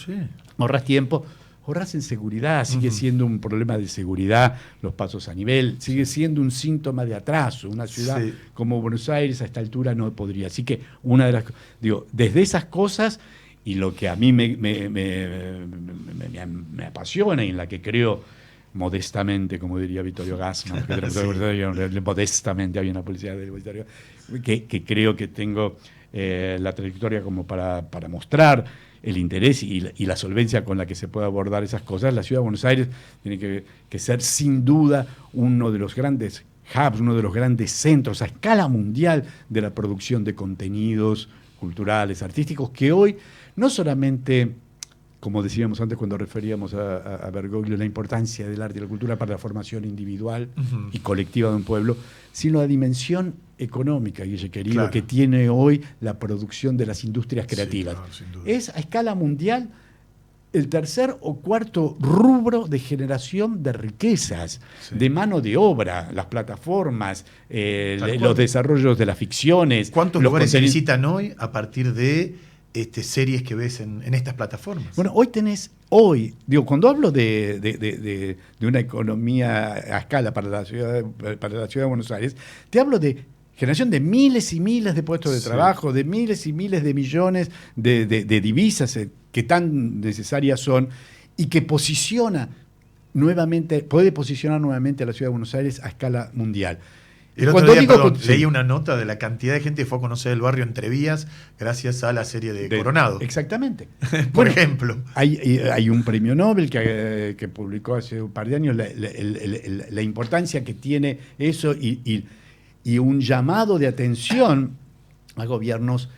Ahorras tiempo, ahorras en seguridad, sigue siendo un problema de seguridad, los pasos a nivel, sigue siendo un síntoma de atraso. Una ciudad como Buenos Aires a esta altura no podría. Así que desde esas cosas. Y lo que a mí me apasiona y en la que creo modestamente, como diría Vittorio Gassman, modestamente había una publicidad de Vittorio, que creo que tengo la trayectoria como para mostrar el interés y la solvencia con la que se puede abordar esas cosas. La Ciudad de Buenos Aires tiene que ser sin duda uno de los grandes hubs, uno de los grandes centros a escala mundial de la producción de contenidos culturales, artísticos, que hoy no solamente, como decíamos antes cuando referíamos a Bergoglio, la importancia del arte y la cultura para la formación individual y colectiva de un pueblo, sino la dimensión económica, Guille querido, que tiene hoy la producción de las industrias creativas. Sin duda. Es a escala mundial el tercer o cuarto rubro de generación de riquezas, de mano de obra, las plataformas, los desarrollos de las ficciones. ¿Cuántos lugares se visitan hoy a partir de series que ves en estas plataformas? Bueno, cuando hablo de una economía a escala para la ciudad de Buenos Aires, te hablo de generación de miles y miles de puestos de trabajo, de miles y miles de millones de divisas que tan necesarias son y que puede posicionar nuevamente a la ciudad de Buenos Aires a escala mundial. El otro día, leí una nota de la cantidad de gente que fue a conocer el barrio Entrevías gracias a la serie de Coronado. Exactamente. Por ejemplo. Hay un premio Nobel que publicó hace un par de años la importancia que tiene eso y un llamado de atención a gobiernos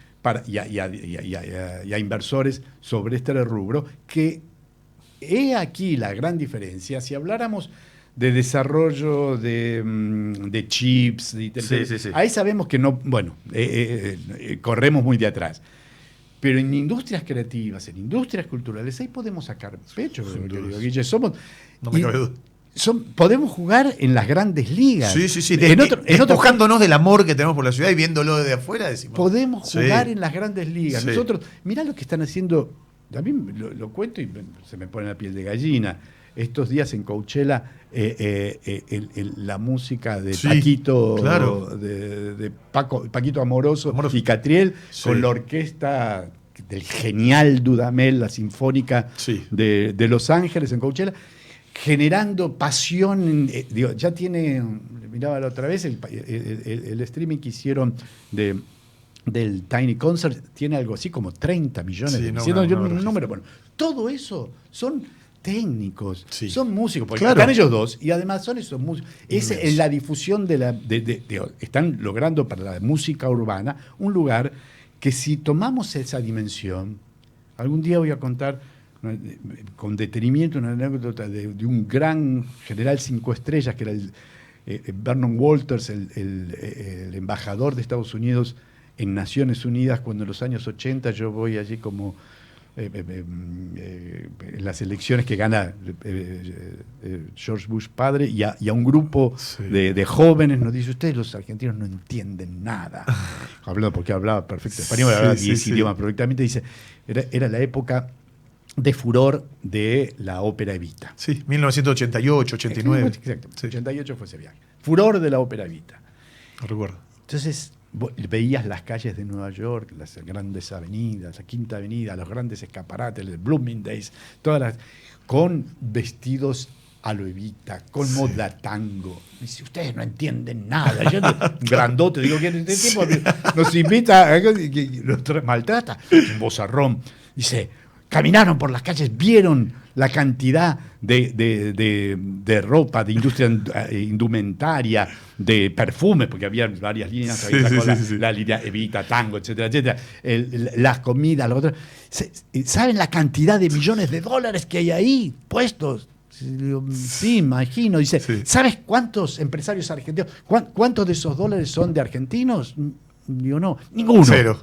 y a inversores sobre este rubro, que he aquí la gran diferencia. Si habláramos de desarrollo de chips, ahí sabemos que no, corremos muy de atrás. Pero en industrias creativas, en industrias culturales, ahí podemos sacar pecho, querido Guille. No me cabe duda. Podemos jugar en las grandes ligas. Despojándonos del amor que tenemos por la ciudad y viéndolo desde afuera, decimos. Podemos jugar en las grandes ligas. Sí. Nosotros, mirá lo que están haciendo, también lo cuento y se me pone la piel de gallina. Estos días en Coachella, la música de Paquito, de Paquito Amoroso y Catriel, con la orquesta del genial Dudamel, la Sinfónica de Los Ángeles en Coachella, generando pasión. Ya tiene, miraba la otra vez, el streaming que hicieron del Tiny Concert, tiene algo así como 30 millones de visitas. Un número, bueno, todo eso son técnicos, son músicos, porque están ellos dos y además son esos músicos. Es en la difusión están logrando para la música urbana un lugar que, si tomamos esa dimensión, algún día voy a contar con detenimiento una anécdota de un gran general 5 estrellas que era Vernon Walters, el embajador de Estados Unidos en Naciones Unidas, cuando en los años 80 yo voy allí como en las elecciones que gana George Bush padre, y a un grupo de jóvenes nos dice: ustedes los argentinos no entienden nada. Porque hablaba perfecto español, hablaba 10 idiomas perfectamente. Dice, era la época de furor de la ópera Evita. Sí, 1988, 89. Exacto, 88 fue ese viaje. furor de la Ópera Vita. No recuerdo. Entonces veías las calles de Nueva York, las grandes avenidas, la Quinta Avenida, los grandes escaparates, el Bloomingdale's, todas las, con vestidos a lo Evita, con moda tango. Dice, ustedes no entienden nada. Yo, grandote, digo, que este tipo nos invita, nos maltrata. Un vozarrón. Dice, caminaron por las calles, vieron la cantidad de ropa, de industria indumentaria, de perfumes, porque había varias líneas, la línea Evita, tango, etcétera, etcétera, las comidas, lo otro. ¿Saben la cantidad de millones de dólares que hay ahí puestos? Sí, imagino. Dice, sí. ¿Sabes cuántos empresarios argentinos, cuántos de esos dólares son de argentinos? Digo, no, ninguno. Cero.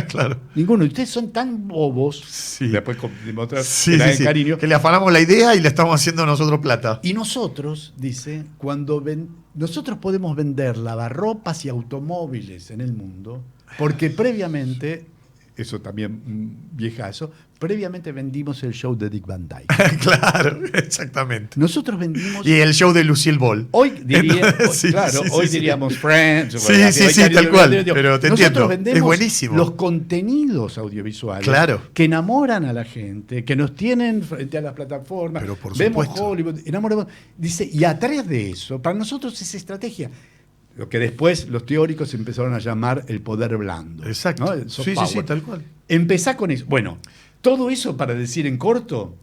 Claro. Ninguno. Ustedes son tan bobos. Sí. Después demostrar sí, cariño. Que le afanamos la idea y le estamos haciendo nosotros plata. Y nosotros, dice, nosotros podemos vender lavarropas y automóviles en el mundo, porque previamente, eso también viejazo, previamente vendimos el show de Dick Van Dyke. Claro, exactamente. Nosotros vendimos... Y el show de Lucille Ball. Hoy diríamos Friends. Sí, tal cual. Pero te entiendo, vendemos es buenísimo. Los contenidos audiovisuales que enamoran a la gente, que nos tienen frente a las plataformas. Pero por vemos supuesto. Hollywood, enamoramos. Dice, y atrás de eso, para nosotros es estrategia. Lo que después los teóricos empezaron a llamar el poder blando. Exacto. ¿no? Sí, tal cual. Empezá con eso. Bueno, todo eso para decir en corto,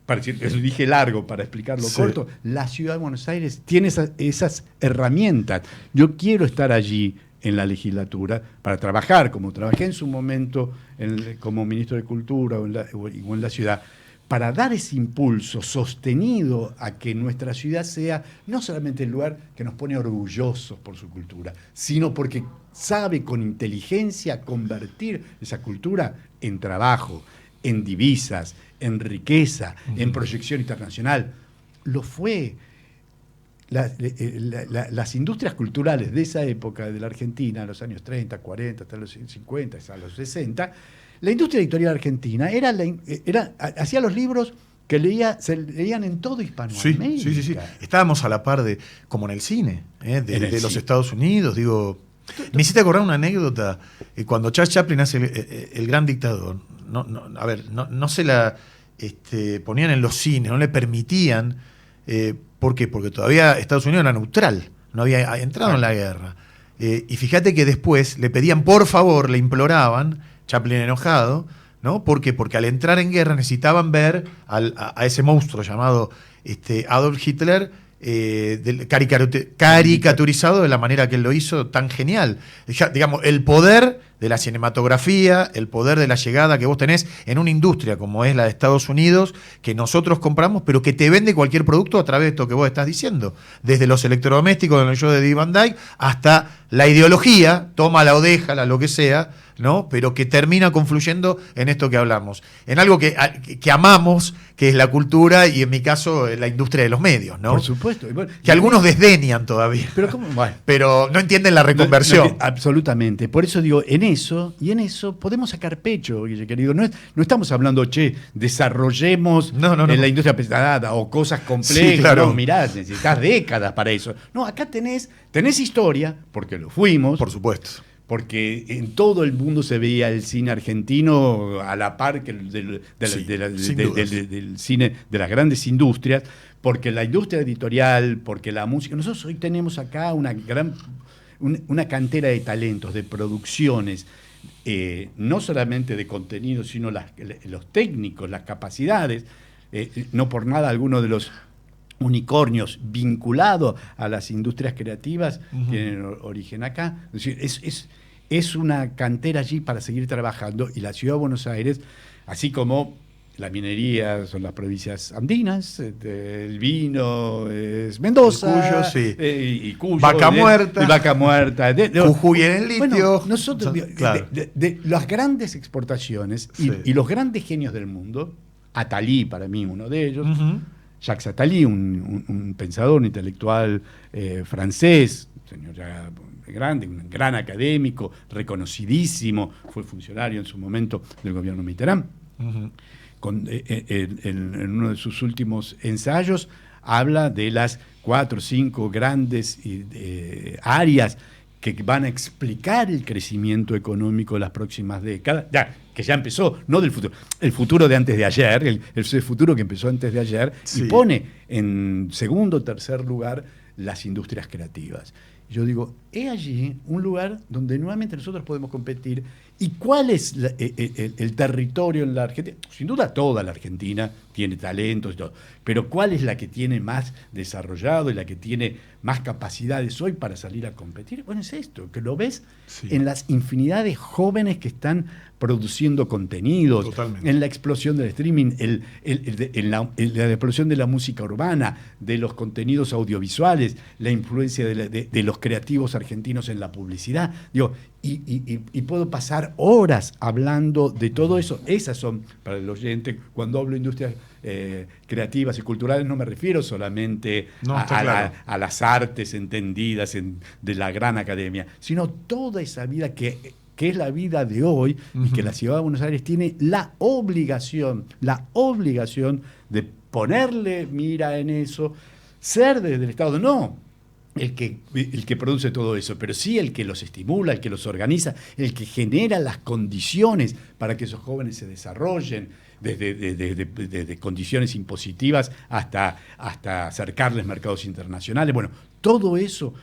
eso dije largo para explicarlo corto, la Ciudad de Buenos Aires tiene esas herramientas. Yo quiero estar allí en la legislatura para trabajar, como trabajé en su momento como ministro de Cultura o en la ciudad, para dar ese impulso sostenido a que nuestra ciudad sea no solamente el lugar que nos pone orgullosos por su cultura, sino porque sabe con inteligencia convertir esa cultura en trabajo, en divisas, en riqueza, en proyección internacional. Lo fue. Las industrias culturales de esa época de la Argentina, en los años 30, 40, hasta los 50, hasta los 60, la industria editorial argentina hacía los libros que se leían en todo Hispanoamérica. Sí. Estábamos a la par como en el cine, de los Estados Unidos, digo... Me hiciste acordar una anécdota, cuando Charles Chaplin hace el Gran Dictador, no se la ponían en los cines, no le permitían, ¿por qué? Porque todavía Estados Unidos era neutral, no había entrado en la guerra. Y fíjate que después le pedían, por favor, le imploraban, Chaplin enojado, ¿no? ¿Por qué? Porque al entrar en guerra necesitaban ver a ese monstruo llamado Adolf Hitler, caricaturizado de la manera que él lo hizo, tan genial. Digamos, el poder de la cinematografía, el poder de la llegada que vos tenés en una industria como es la de Estados Unidos, que nosotros compramos, pero que te vende cualquier producto a través de esto que vos estás diciendo. Desde los electrodomésticos en el show de Dick Van Dyke hasta la ideología, tómala o déjala, lo que sea, ¿no? Pero que termina confluyendo en esto que hablamos, en algo que amamos, que es la cultura y en mi caso la industria de los medios, ¿no? Por supuesto. Que algunos desdeñan todavía. Pero, ¿cómo? Bueno, pero no entienden la reconversión. Absolutamente. Por eso digo, en eso podemos sacar pecho, Guille, querido. No estamos hablando, desarrollemos la industria pesada o cosas complejas. Sí, claro. No, mirá, necesitas décadas para eso. No, acá tenés historia, porque lo fuimos. Por supuesto. Porque en todo el mundo se veía el cine argentino a la par que del cine de las grandes industrias, porque la industria editorial, porque la música. Nosotros hoy tenemos acá una cantera de talentos, de producciones, no solamente de contenido, sino los técnicos, las capacidades. No por nada algunos de los unicornios vinculados a las industrias creativas tienen origen acá. Es decir, es una cantera allí para seguir trabajando, y la Ciudad de Buenos Aires, así como la minería son las provincias andinas, el vino es Mendoza, y Cuyo, Vaca Muerta, Vaca Muerta, Jujuy en el litio. Bueno, nosotros, de las grandes exportaciones y los grandes genios del mundo, Attali para mí uno de ellos, Jacques Attali, un pensador, un intelectual francés, señor ya grande, un gran académico, reconocidísimo, fue funcionario en su momento del gobierno Mitterrand. En uno de sus últimos ensayos habla de las 4 o 5 grandes áreas que van a explicar el crecimiento económico de las próximas décadas, que ya empezó, no del futuro, el futuro de antes de ayer, el futuro que empezó antes de ayer, Sí. y pone en segundo o tercer lugar las industrias creativas. Yo digo, he allí un lugar donde nuevamente nosotros podemos competir. ¿Y cuál es el territorio en la Argentina? Sin duda toda la Argentina tiene talentos y todo, pero ¿cuál es la que tiene más desarrollado y la que tiene más capacidades hoy para salir a competir? Bueno, es esto, que lo ves Sí. en las infinidad de jóvenes que están produciendo contenidos, Totalmente. en la explosión del streaming, en la explosión de la música urbana, de los contenidos audiovisuales, la influencia de los creativos argentinos en la publicidad. Digo, y puedo pasar horas hablando de todo eso. Esas son, para el oyente, cuando hablo de industrias creativas y culturales, no me refiero solamente No, está claro. a las artes entendidas de la gran academia, sino toda esa vida que es la vida de hoy, y que la Ciudad de Buenos Aires tiene la obligación de ponerle mira en eso, ser desde el Estado, no el que produce todo eso, pero sí el que los estimula, el que los organiza, el que genera las condiciones para que esos jóvenes se desarrollen, desde condiciones impositivas hasta acercarles mercados internacionales. Bueno, todo eso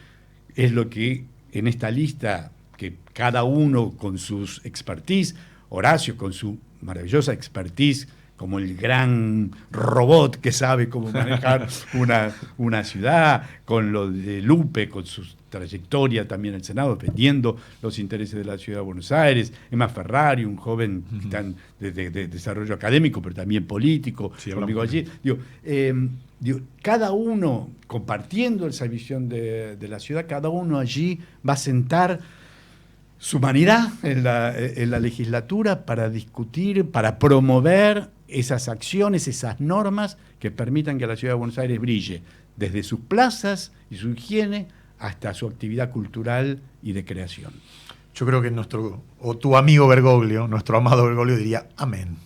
es lo que en esta lista, que cada uno con sus expertise, Horacio con su maravillosa expertise como el gran robot que sabe cómo manejar una ciudad, con lo de Lupe, con su trayectoria también en el Senado, defendiendo los intereses de la Ciudad de Buenos Aires, Emma Ferrari, un joven que está de desarrollo académico, pero también político, Sí, conmigo hablamos. allí. Cada uno, compartiendo esa visión de la ciudad, cada uno allí va a sentar su humanidad en la legislatura para discutir, para promover esas acciones, esas normas que permitan que la Ciudad de Buenos Aires brille, desde sus plazas y su higiene hasta su actividad cultural y de creación. Yo creo que tu amigo Bergoglio, nuestro amado Bergoglio, diría amén.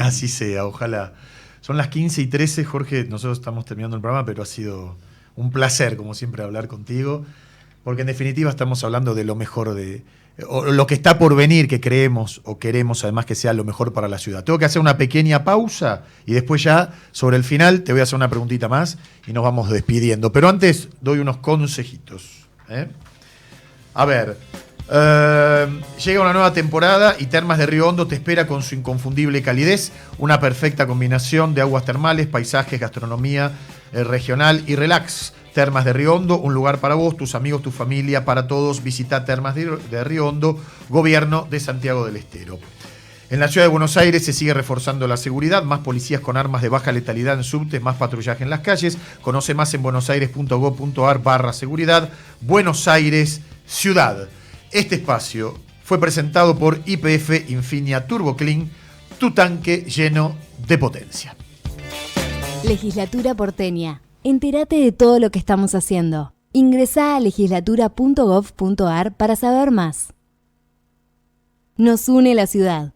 Así sea, ojalá. Son las 15:13, Jorge, nosotros estamos terminando el programa, pero ha sido un placer, como siempre, hablar contigo, porque en definitiva estamos hablando de lo mejor o lo que está por venir, que creemos o queremos además que sea lo mejor para la ciudad. Tengo que hacer una pequeña pausa y después ya sobre el final te voy a hacer una preguntita más y nos vamos despidiendo. Pero antes doy unos consejitos. A ver, llega una nueva temporada y Termas de Río Hondo te espera con su inconfundible calidez, una perfecta combinación de aguas termales, paisajes, gastronomía regional y relax. Termas de Río Hondo, un lugar para vos, tus amigos, tu familia, para todos. Visita Termas de Río Hondo, Gobierno de Santiago del Estero. En la Ciudad de Buenos Aires se sigue reforzando la seguridad, más policías con armas de baja letalidad en subtes, más patrullaje en las calles. Conoce más en buenosaires.gov.ar/seguridad. Buenos Aires, ciudad. Este espacio fue presentado por YPF Infinia Turbo Clean, tu tanque lleno de potencia. Legislatura porteña. Entérate de todo lo que estamos haciendo. Ingresá a legislatura.gov.ar para saber más. Nos une la ciudad.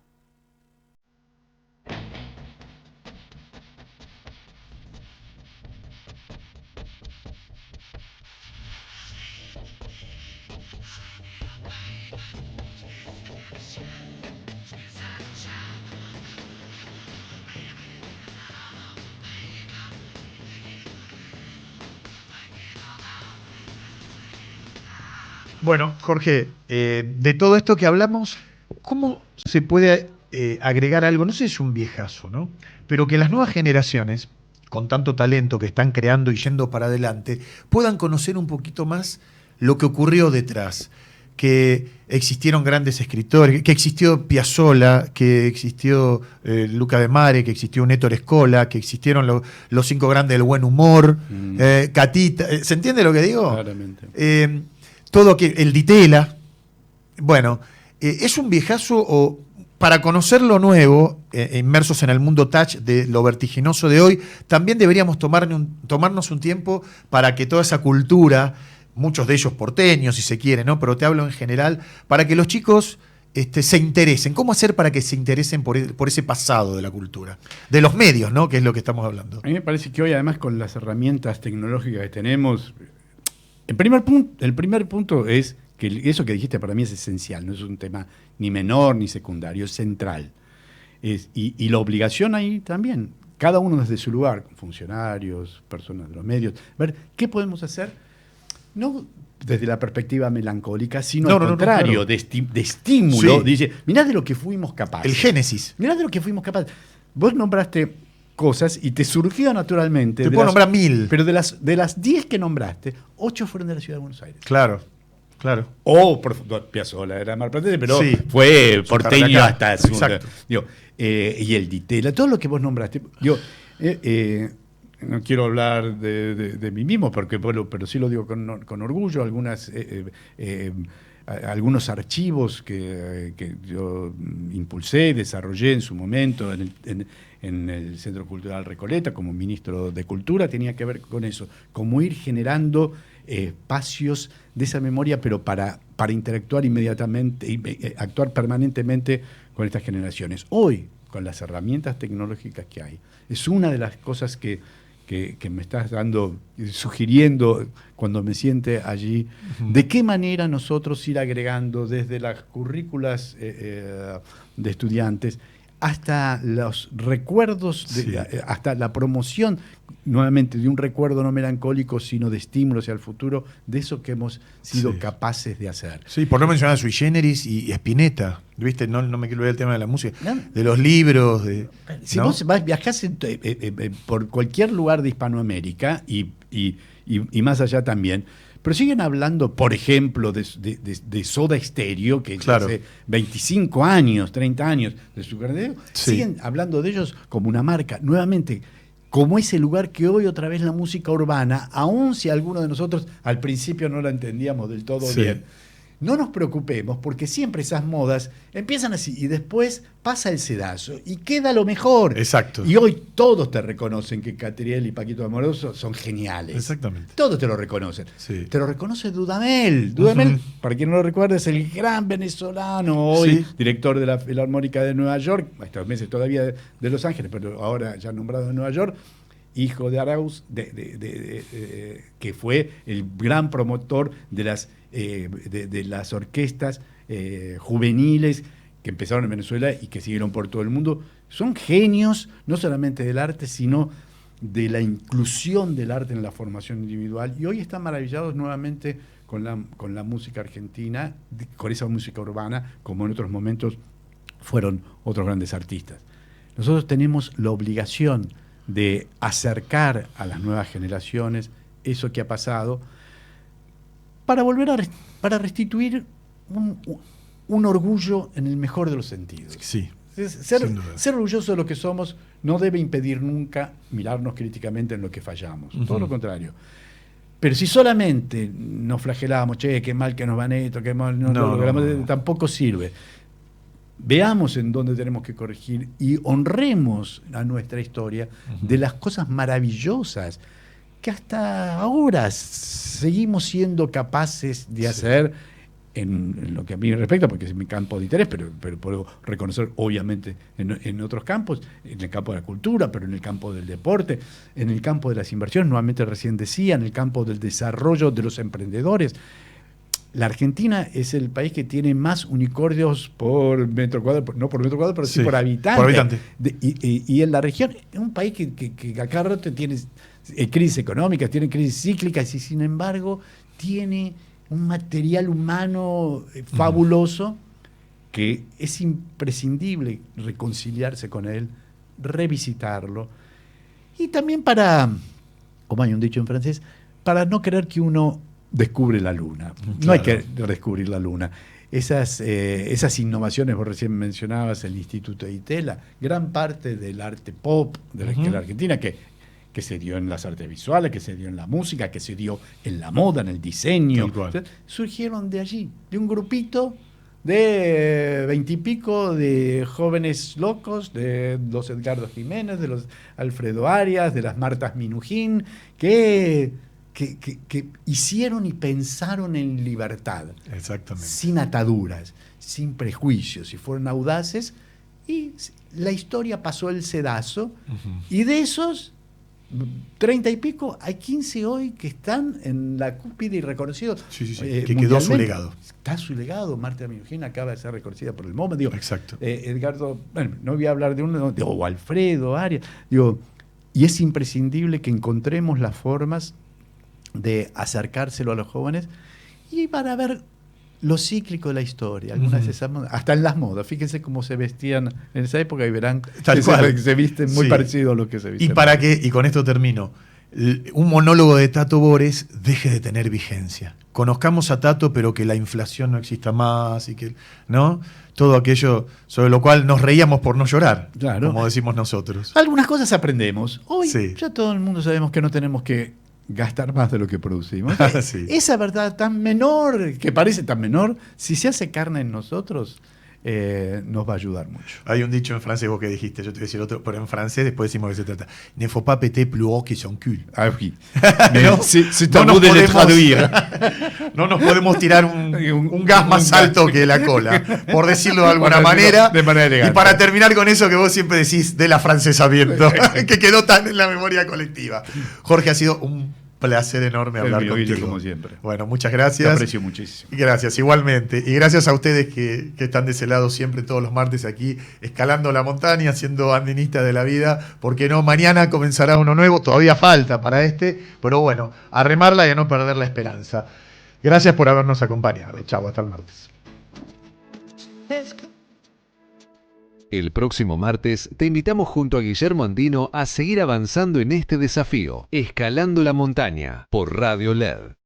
Bueno, Jorge, de todo esto que hablamos, ¿cómo se puede agregar algo? No sé si es un viejazo, ¿no? Pero que las nuevas generaciones, con tanto talento que están creando y yendo para adelante, puedan conocer un poquito más lo que ocurrió detrás. Que existieron grandes escritores, que existió Piazzolla, que existió Luca de Mare, que existió un Héctor Escola, que existieron los 5 grandes del buen humor, Catita. ¿Se entiende lo que digo? Claramente. Todo que el Ditela. Bueno, es un viejazo o para conocer lo nuevo, inmersos en el mundo touch de lo vertiginoso de hoy, también deberíamos tomarnos un tiempo para que toda esa cultura, muchos de ellos porteños si se quiere, ¿no? Pero te hablo en general, para que los chicos se interesen? ¿Cómo hacer para que se interesen por ese pasado de la cultura? De los medios, ¿no? Que es lo que estamos hablando. A mí me parece que hoy, además, con las herramientas tecnológicas que tenemos, el primer punto es que eso que dijiste para mí es esencial, no es un tema ni menor ni secundario, es central. Y la obligación ahí también, cada uno desde su lugar, funcionarios, personas de los medios, ver qué podemos hacer, no desde la perspectiva melancólica, sino al contrario, claro, de estímulo. Sí. Dice, mirá de lo que fuimos capaces. El génesis. Mirá de lo que fuimos capaces. Vos nombraste cosas y te surgió naturalmente. Te puedo nombrar 1000. Pero de las 10 que nombraste, 8 fueron de la Ciudad de Buenos Aires. Claro. Claro. O Piazzolla era marplatense, pero sí, fue porteño hasta su. Digo, y el Ditela, todo lo que vos nombraste. Digo, no quiero hablar de mí mismo, porque, bueno, pero sí lo digo con orgullo. Algunos archivos que yo impulsé, desarrollé en su momento en el Centro Cultural Recoleta como ministro de Cultura, tenía que ver con eso, como ir generando espacios de esa memoria, pero para interactuar inmediatamente y actuar permanentemente con estas generaciones. Hoy, con las herramientas tecnológicas que hay, es una de las cosas que me estás sugiriendo cuando me siente allí, de qué manera nosotros ir agregando desde las currículas de estudiantes hasta los recuerdos, hasta la promoción, nuevamente, de un recuerdo no melancólico, sino de estímulos hacia el futuro, de eso que hemos sido capaces de hacer. Sí, por no mencionar a Sui Generis y Spinetta, ¿viste? No me quiero olvidar el tema de la música, de los libros. Si vos viajás por cualquier lugar de Hispanoamérica y más allá también, pero siguen hablando, por ejemplo, de Soda Stereo, que hace 25 años, 30 años de su carrera, siguen hablando de ellos como una marca. Nuevamente, como ese lugar que hoy otra vez la música urbana, aun si algunos de nosotros al principio no la entendíamos del todo bien, no nos preocupemos, porque siempre esas modas empiezan así y después pasa el sedazo y queda lo mejor. Exacto. Y hoy todos te reconocen que Catriel y Paquito Amoroso son geniales. Exactamente. Todos te lo reconocen. Sí. Te lo reconoce Dudamel. Dudamel, para quien no lo recuerde, es el gran venezolano, hoy director de la Filarmónica de Nueva York, estos meses todavía de Los Ángeles, pero ahora ya nombrado en Nueva York, hijo de Arauz, que fue el gran promotor de las orquestas juveniles que empezaron en Venezuela y que siguieron por todo el mundo. Son genios, no solamente del arte, sino de la inclusión del arte en la formación individual. Y hoy están maravillados nuevamente con la música argentina, con esa música urbana, como en otros momentos fueron otros grandes artistas. Nosotros tenemos la obligación de acercar a las nuevas generaciones eso que ha pasado, para volver para restituir un orgullo en el mejor de los sentidos. Sí. Ser orgulloso de lo que somos no debe impedir nunca mirarnos críticamente en lo que fallamos. Todo lo contrario. Pero si solamente nos flagelamos, che, qué mal que nos van esto, qué mal no logramos, tampoco sirve. Veamos en dónde tenemos que corregir y honremos a nuestra historia de las cosas maravillosas que hasta ahora seguimos siendo capaces de hacer en lo que a mí me respecta, porque es mi campo de interés, pero puedo reconocer obviamente en otros campos, en el campo de la cultura, pero en el campo del deporte, en el campo de las inversiones, nuevamente recién decía, en el campo del desarrollo de los emprendedores. La Argentina es el país que tiene más unicornios por metro cuadrado, no por metro cuadrado, pero sí por habitante. Por habitante. Y en la región es un país que a cada rato tiene crisis económicas, tiene crisis cíclicas, y sin embargo tiene un material humano fabuloso que es imprescindible reconciliarse con él, revisitarlo. Y también como hay un dicho en francés, para no querer que uno descubre la luna. Claro. No hay que descubrir la luna. Esas innovaciones, vos recién mencionabas el Instituto de Itela, gran parte del arte pop de la Argentina, que se dio en las artes visuales, que se dio en la música, que se dio en la moda, en el diseño, surgieron de allí, de un grupito de 20 y pico de jóvenes locos, de los Edgardo Jiménez, de los Alfredo Arias, de las Martas Minujín, que que hicieron y pensaron en libertad, Exactamente. sin ataduras, sin prejuicios, y fueron audaces, y la historia pasó el sedazo, y de esos 30 y pico, hay 15 hoy que están en la cúspide y reconocidos. Sí, que quedó su legado. Está su legado. Marta Minujín acaba de ser reconocida por el MoMA. Digo, Exacto. Edgardo, bueno, no voy a hablar de uno, o Alfredo, Arias. Digo, y es imprescindible que encontremos las formas de acercárselo a los jóvenes y para ver lo cíclico de la historia. Algunas de esas modas, hasta en las modas. Fíjense cómo se vestían en esa época y verán Tal que cual. se visten muy Sí. parecido a lo que se visten. Y con esto termino, un monólogo de Tato Bores deje de tener vigencia. Conozcamos a Tato, pero que la inflación no exista más y que, ¿no? Todo aquello sobre lo cual nos reíamos por no llorar, Claro. como decimos nosotros. Algunas cosas aprendemos. Hoy Sí. ya todo el mundo sabemos que no tenemos que gastar más de lo que producimos. Sí. Esa verdad tan menor, que parece tan menor, si se hace carne en nosotros, nos va a ayudar mucho. Hay un dicho en francés, vos que dijiste, yo te voy a decir otro, pero en francés después decimos que se trata. Ne faut pas péter plus haut que son cul. Ah, oui. No, C'est no à nos vous de le podemos- traduire. No nos podemos tirar un gas más alto que la cola, por decirlo de alguna Por decirlo manera. de manera elegante. Y para terminar con eso que vos siempre decís del afrancesamiento, que quedó tan en la memoria colectiva. Jorge, ha sido un placer enorme El hablar mío, Guille, contigo. como siempre. Bueno, muchas Te gracias. aprecio muchísimo. Gracias, igualmente. Y gracias a ustedes que están de ese lado siempre todos los martes aquí, escalando la montaña, siendo andinistas de la vida. Porque no, mañana comenzará uno nuevo, todavía falta para pero bueno, a remarla y a no perder la esperanza. Gracias por habernos acompañado. Chau, hasta el martes. El próximo martes te invitamos junto a Guillermo Andino a seguir avanzando en este desafío, escalando la montaña, por Radio LED.